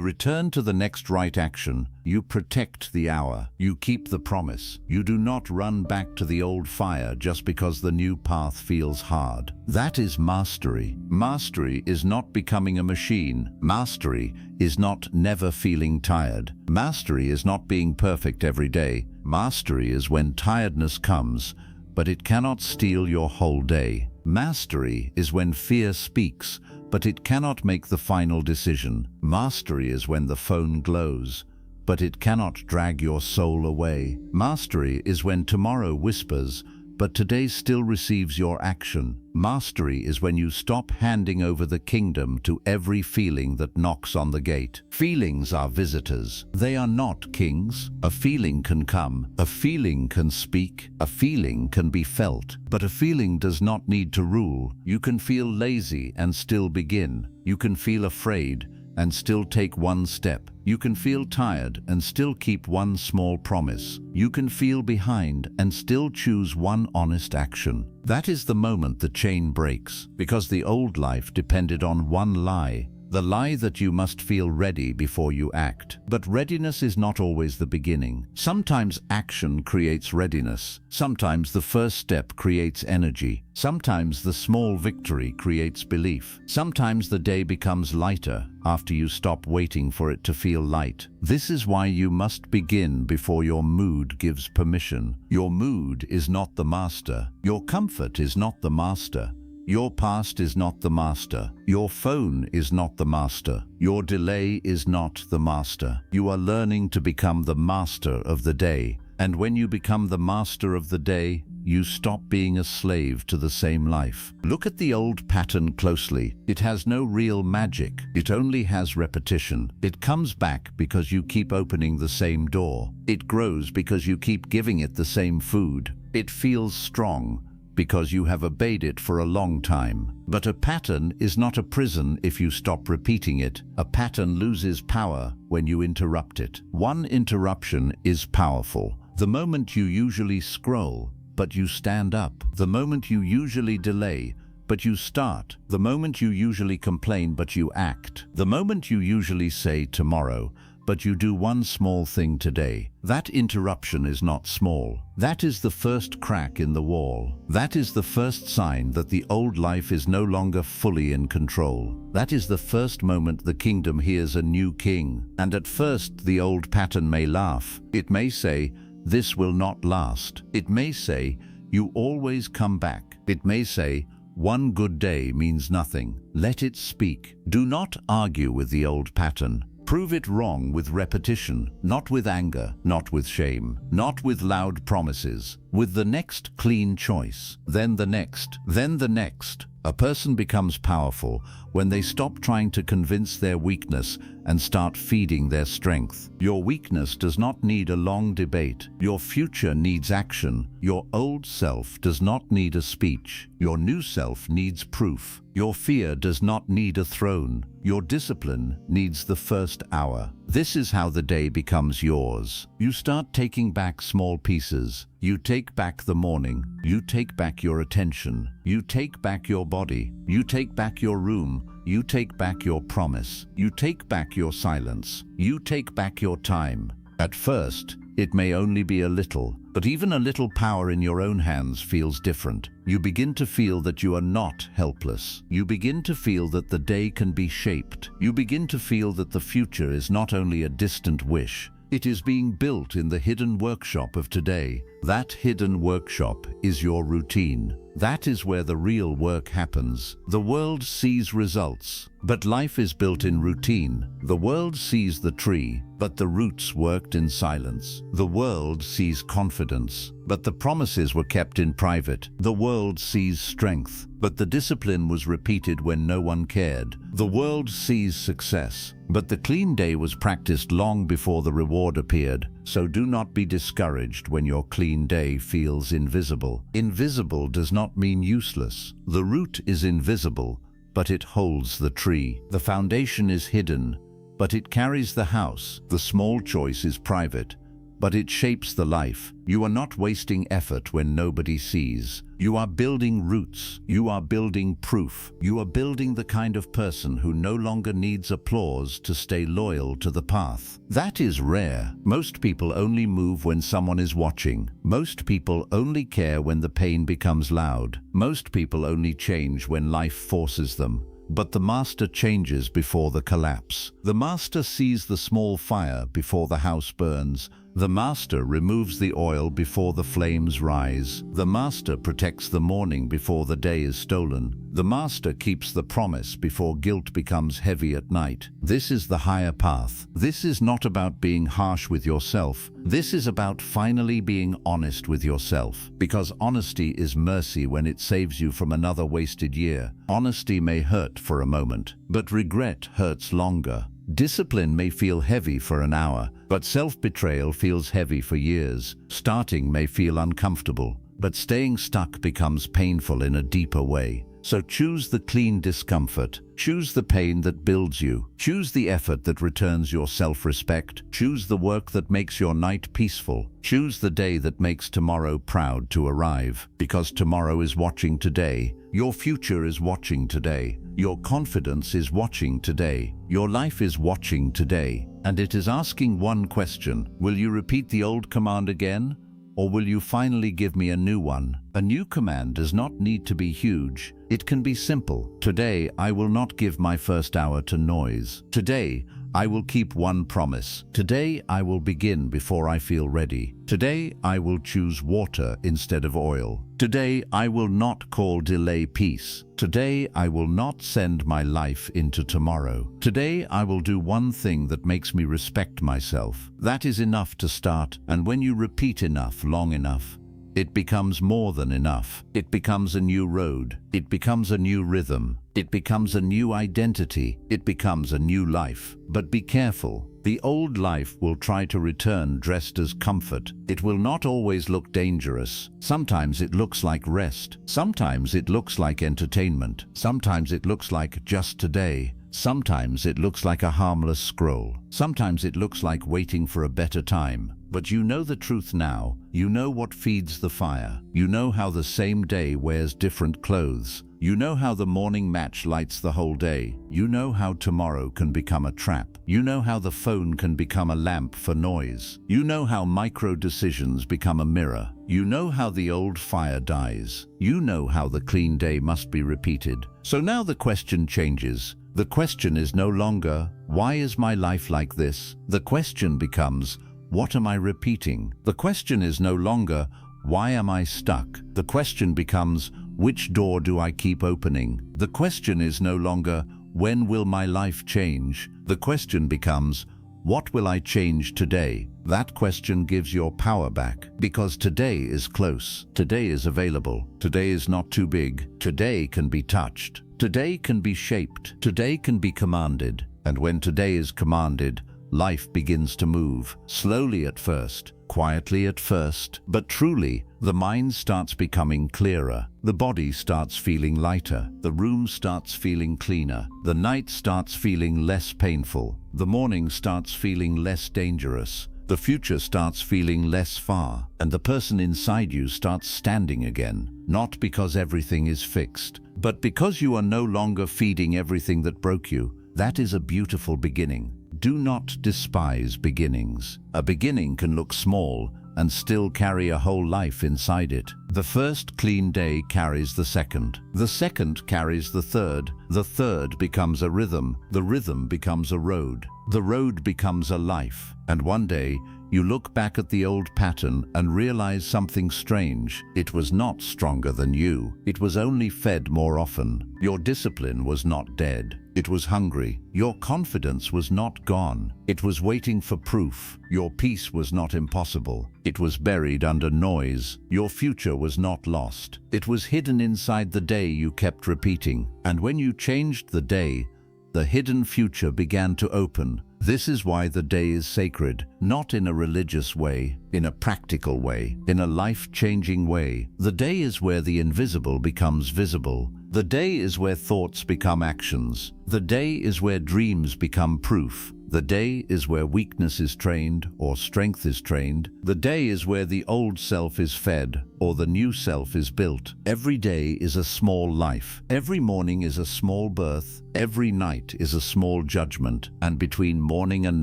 return to the next right action, you protect the hour, you keep the promise. You do not run back to the old fire just because the new path feels hard. That is mastery. Mastery is not becoming a machine. Mastery is not never feeling tired. Mastery is not being perfect every day. Mastery is when tiredness comes, but it cannot steal your whole day. Mastery is when fear speaks, but it cannot make the final decision. Mastery is when the phone glows, but it cannot drag your soul away. Mastery is when tomorrow whispers, but today still receives your action. Mastery is when you stop handing over the kingdom to every feeling that knocks on the gate. Feelings are visitors. They are not kings. A feeling can come. A feeling can speak. A feeling can be felt. But a feeling does not need to rule. You can feel lazy and still begin. You can feel afraid and still take one step. You can feel tired and still keep one small promise. You can feel behind and still choose one honest action. That is the moment the chain breaks, because the old life depended on one lie. The lie that you must feel ready before you act. But readiness is not always the beginning. Sometimes action creates readiness. Sometimes the first step creates energy. Sometimes the small victory creates belief. Sometimes the day becomes lighter after you stop waiting for it to feel light. This is why you must begin before your mood gives permission. Your mood is not the master. Your comfort is not the master. Your past is not the master. Your phone is not the master. Your delay is not the master. You are learning to become the master of the day. And when you become the master of the day, you stop being a slave to the same life. Look at the old pattern closely. It has no real magic. It only has repetition. It comes back because you keep opening the same door. It grows because you keep giving it the same food. It feels strong because you have obeyed it for a long time. But a pattern is not a prison if you stop repeating it. A pattern loses power when you interrupt it. One interruption is powerful. The moment you usually scroll, but you stand up. The moment you usually delay, but you start. The moment you usually complain, but you act. The moment you usually say tomorrow, but you do one small thing today. That interruption is not small. That is the first crack in the wall. That is the first sign that the old life is no longer fully in control. That is the first moment the kingdom hears a new king. And at first, the old pattern may laugh. It may say, "This will not last." It may say, "You always come back." It may say, "One good day means nothing." Let it speak. Do not argue with the old pattern. Prove it wrong with repetition, not with anger, not with shame, not with loud promises, with the next clean choice, then the next, then the next. A person becomes powerful when they stop trying to convince their weakness and start feeding their strength. Your weakness does not need a long debate. Your future needs action. Your old self does not need a speech. Your new self needs proof. Your fear does not need a throne. Your discipline needs the first hour. This is how the day becomes yours. You start taking back small pieces. You take back the morning. You take back your attention. You take back your body. You take back your room. You take back your promise. You take back your silence. You take back your time. At first, it may only be a little, but even a little power in your own hands feels different. You begin to feel that you are not helpless. You begin to feel that the day can be shaped. You begin to feel that the future is not only a distant wish, it is being built in the hidden workshop of today. That hidden workshop is your routine. That is where the real work happens. The world sees results, but life is built in routine. The world sees the tree, but the roots worked in silence. The world sees confidence, but the promises were kept in private. The world sees strength, but the discipline was repeated when no one cared. The world sees success, but the clean day was practiced long before the reward appeared. So do not be discouraged when your clean day feels invisible. Invisible does not mean useless. The root is invisible, but it holds the tree. The foundation is hidden, but it carries the house. The small choice is private, but it shapes the life. You are not wasting effort when nobody sees. You are building roots. You are building proof. You are building the kind of person who no longer needs applause to stay loyal to the path. That is rare. Most people only move when someone is watching. Most people only care when the pain becomes loud. Most people only change when life forces them. But the master changes before the collapse. The master sees the small fire before the house burns. The master removes the oil before the flames rise. The master protects the morning before the day is stolen. The master keeps the promise before guilt becomes heavy at night. This is the higher path. This is not about being harsh with yourself. This is about finally being honest with yourself. Because honesty is mercy when it saves you from another wasted year. Honesty may hurt for a moment, but regret hurts longer. Discipline may feel heavy for an hour, but self-betrayal feels heavy for years. Starting may feel uncomfortable, but staying stuck becomes painful in a deeper way. So choose the clean discomfort. Choose the pain that builds you. Choose the effort that returns your self-respect. Choose the work that makes your night peaceful. Choose the day that makes tomorrow proud to arrive. Because tomorrow is watching today. Your future is watching today. Your confidence is watching today. Your life is watching today. And it is asking one question. Will you repeat the old command again? Or will you finally give me a new one? A new command does not need to be huge. It can be simple. Today, I will not give my first hour to noise. Today, I will keep one promise. Today, I will begin before I feel ready. Today, I will choose water instead of oil. Today, I will not call delay peace. Today, I will not send my life into tomorrow. Today, I will do one thing that makes me respect myself. That is enough to start, and when you repeat enough, long enough, it becomes more than enough. It becomes a new road. It becomes a new rhythm. It becomes a new identity. It becomes a new life. But be careful. The old life will try to return dressed as comfort. It will not always look dangerous. Sometimes it looks like rest. Sometimes it looks like entertainment. Sometimes it looks like just today. Sometimes it looks like a harmless scroll. Sometimes it looks like waiting for a better time. But you know the truth now. You know what feeds the fire. You know how the same day wears different clothes. You know how the morning match lights the whole day. You know how tomorrow can become a trap. You know how the phone can become a lamp for noise. You know how micro decisions become a mirror. You know how the old fire dies. You know how the clean day must be repeated. So now the question changes. The question is no longer, why is my life like this? The question becomes, what am I repeating? The question is no longer, why am I stuck? The question becomes, which door do I keep opening? The question is no longer, when will my life change? The question becomes, what will I change today? That question gives your power back, because today is close. Today is available. Today is not too big. Today can be touched. Today can be shaped. Today can be commanded. And when today is commanded, life begins to move, slowly at first, quietly at first, but truly, the mind starts becoming clearer. The body starts feeling lighter. The room starts feeling cleaner. The night starts feeling less painful. The morning starts feeling less dangerous. The future starts feeling less far. And the person inside you starts standing again, not because everything is fixed, but because you are no longer feeding everything that broke you. That is a beautiful beginning. Do not despise beginnings. A beginning can look small and still carry a whole life inside it. The first clean day carries the second. The second carries the third. The third becomes a rhythm. The rhythm becomes a road. The road becomes a life. And one day, you look back at the old pattern and realize something strange. It was not stronger than you. It was only fed more often. Your discipline was not dead. It was hungry. Your confidence was not gone. It was waiting for proof. Your peace was not impossible. It was buried under noise. Your future was not lost. It was hidden inside the day you kept repeating. And when you changed the day, the hidden future began to open. This is why the day is sacred, not in a religious way, in a practical way, in a life-changing way. The day is where the invisible becomes visible. The day is where thoughts become actions. The day is where dreams become proof. The day is where weakness is trained or strength is trained. The day is where the old self is fed or the new self is built. Every day is a small life. Every morning is a small birth. Every night is a small judgment. And between morning and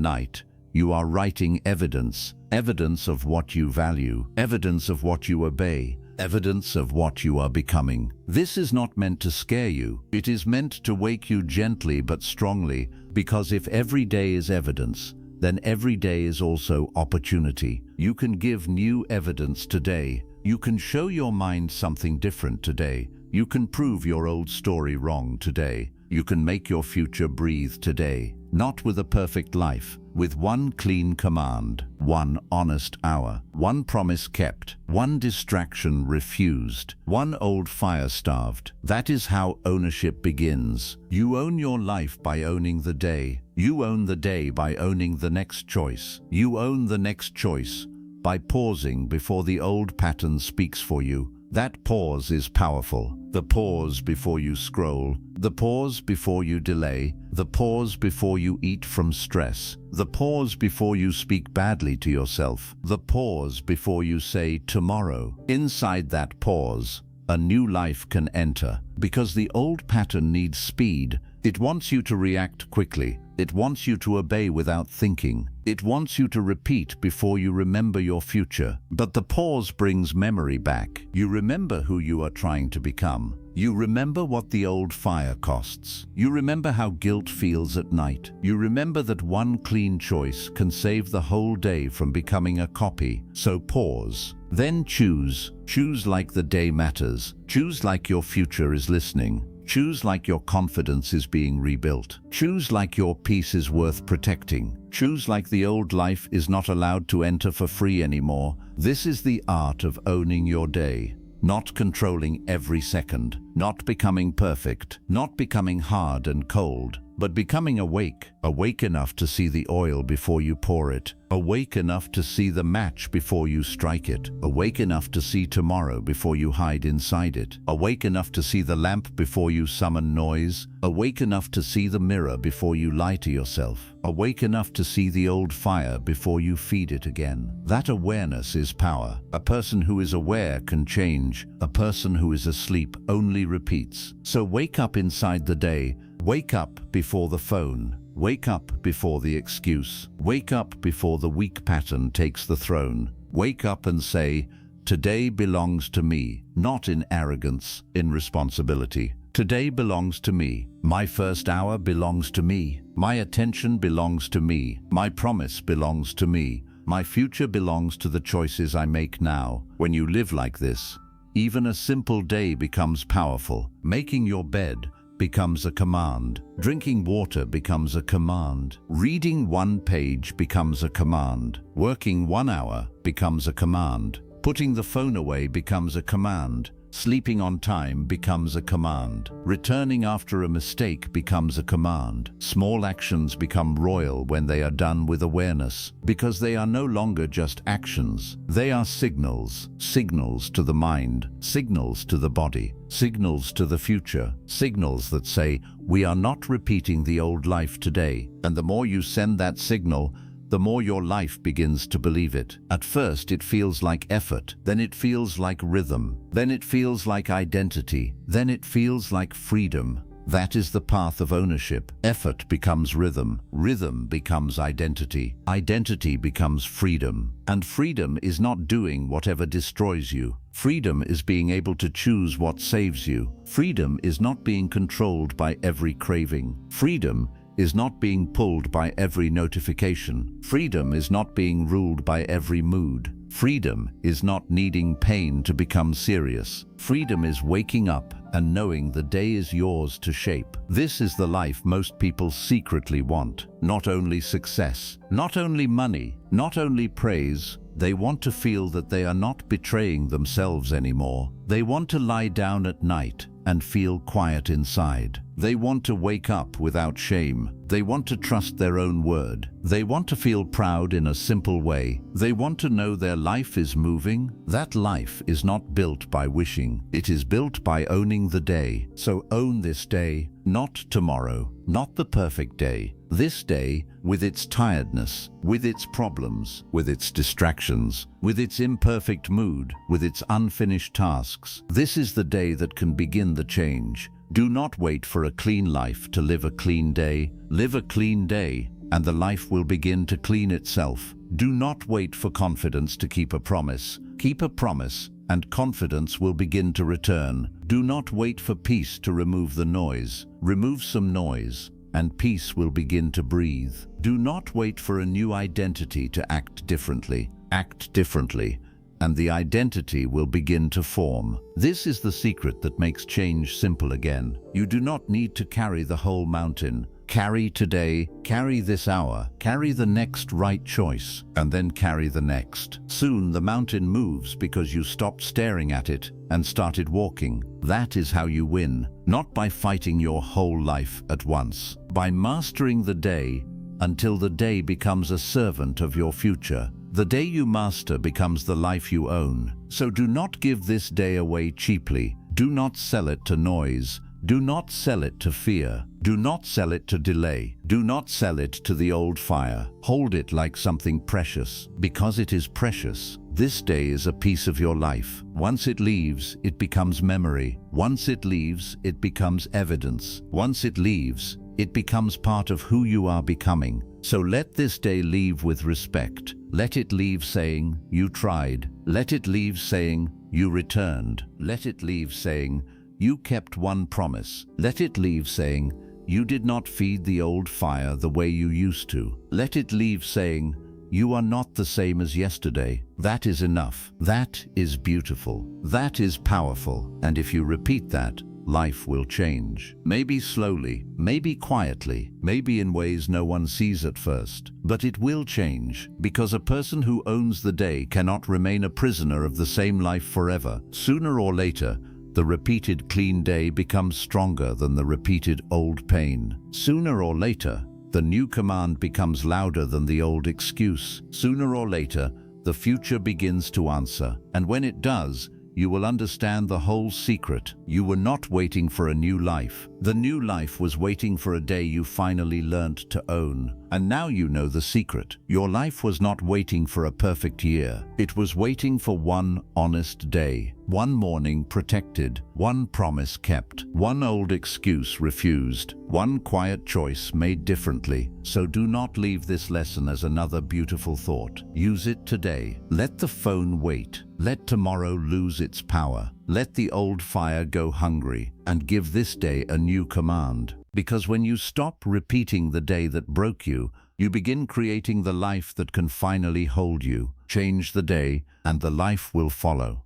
night, you are writing evidence. Evidence of what you value. Evidence of what you obey. Evidence of what you are becoming. This is not meant to scare you. It is meant to wake you gently but strongly, because if every day is evidence, then every day is also opportunity. You can give new evidence today. You can show your mind something different today. You can prove your old story wrong today. You can make your future breathe today. Not with a perfect life, with one clean command, one honest hour, one promise kept, one distraction refused, one old fire starved. That is how ownership begins. You own your life by owning the day. You own the day by owning the next choice. You own the next choice by pausing before the old pattern speaks for you. That pause is powerful. The pause before you scroll, the pause before you delay, the pause before you eat from stress, the pause before you speak badly to yourself, the pause before you say tomorrow. Inside that pause, a new life can enter, because the old pattern needs speed. It wants you to react quickly. It wants you to obey without thinking. It wants you to repeat before you remember your future. But the pause brings memory back. You remember who you are trying to become. You remember what the old fire costs. You remember how guilt feels at night. You remember that one clean choice can save the whole day from becoming a copy. So pause. Then choose. Choose like the day matters. Choose like your future is listening. Choose like your confidence is being rebuilt. Choose like your peace is worth protecting. Choose like the old life is not allowed to enter for free anymore. This is the art of owning your day. Not controlling every second. Not becoming perfect. Not becoming hard and cold. but becoming awake, awake enough to see the oil before you pour it, awake enough to see the match before you strike it, awake enough to see tomorrow before you hide inside it, awake enough to see the lamp before you summon noise, awake enough to see the mirror before you lie to yourself, awake enough to see the old fire before you feed it again. That awareness is power. A person who is aware can change. A person who is asleep only repeats. So wake up inside the day. Wake up before the phone. Wake up before the excuse. Wake up before the weak pattern takes the throne. Wake up and say, today belongs to me, not in arrogance, in responsibility. Today belongs to me. My first hour belongs to me. My attention belongs to me. My promise belongs to me. My future belongs to the choices I make now. When you live like this, even a simple day becomes powerful. Making your bed becomes a command. Drinking water becomes a command. Reading one page becomes a command. Working 1 hour becomes a command. Putting the phone away becomes a command. Sleeping on time becomes a command. Returning after a mistake becomes a command. Small actions become royal when they are done with awareness, because they are no longer just actions. They are signals. Signals to the mind, signals to the body, signals to the future, signals that say, we are not repeating the old life today. And the more you send that signal, the more your life begins to believe it. At first it feels like effort, then it feels like rhythm, then it feels like identity, then it feels like freedom. That is the path of ownership. Effort becomes rhythm, rhythm becomes identity, identity becomes freedom. And freedom is not doing whatever destroys you. Freedom is being able to choose what saves you. Freedom is not being controlled by every craving. Freedom is not being pulled by every notification. Freedom is not being ruled by every mood. Freedom is not needing pain to become serious. Freedom is waking up and knowing the day is yours to shape. This is the life most people secretly want. Not only success, not only money, not only praise. They want to feel that they are not betraying themselves anymore. They want to lie down at night and feel quiet inside. They want to wake up without shame. They want to trust their own word. They want to feel proud in a simple way. They want to know their life is moving. That life is not built by wishing. It is built by owning the day. So own this day, not tomorrow, not the perfect day. This day, with its tiredness, with its problems, with its distractions, with its imperfect mood, with its unfinished tasks. This is the day that can begin the change. Do not wait for a clean life to live a clean day. Live a clean day, and the life will begin to clean itself. Do not wait for confidence to keep a promise. Keep a promise, and confidence will begin to return. Do not wait for peace to remove the noise. Remove some noise, and peace will begin to breathe. Do not wait for a new identity to act differently. Act differently, and the identity will begin to form. This is the secret that makes change simple again. You do not need to carry the whole mountain. Carry today, carry this hour, carry the next right choice, and then carry the next. Soon the mountain moves because you stopped staring at it and started walking. That is how you win, not by fighting your whole life at once, by mastering the day until the day becomes a servant of your future. The day you master becomes the life you own. So do not give this day away cheaply. Do not sell it to noise. Do not sell it to fear. Do not sell it to delay. Do not sell it to the old fire. Hold it like something precious, because it is precious. This day is a piece of your life. Once it leaves, it becomes memory. Once it leaves, it becomes evidence. Once it leaves, it becomes part of who you are becoming. So let this day leave with respect. Let it leave saying, you tried. Let it leave saying, you returned. Let it leave saying, you kept one promise. Let it leave saying, you did not feed the old fire the way you used to. Let it leave saying, you are not the same as yesterday. That is enough. That is beautiful. That is powerful. And if you repeat that, life will change. Maybe slowly, maybe quietly, maybe in ways no one sees at first. But it will change, because a person who owns the day cannot remain a prisoner of the same life forever. Sooner or later, The repeated clean day becomes stronger than the repeated old pain. Sooner or later, the new command becomes louder than the old excuse. Sooner or later, the future begins to answer. And when it does, you will understand the whole secret. You were not waiting for a new life. The new life was waiting for a day you finally learned to own. And now you know the secret. Your life was not waiting for a perfect year. It was waiting for one honest day. One morning protected, one promise kept, one old excuse refused, one quiet choice made differently. So do not leave this lesson as another beautiful thought. Use it today. Let the phone wait. Let tomorrow lose its power. Let the old fire go hungry, and give this day a new command. Because when you stop repeating the day that broke you, you begin creating the life that can finally hold you. Change the day, and the life will follow.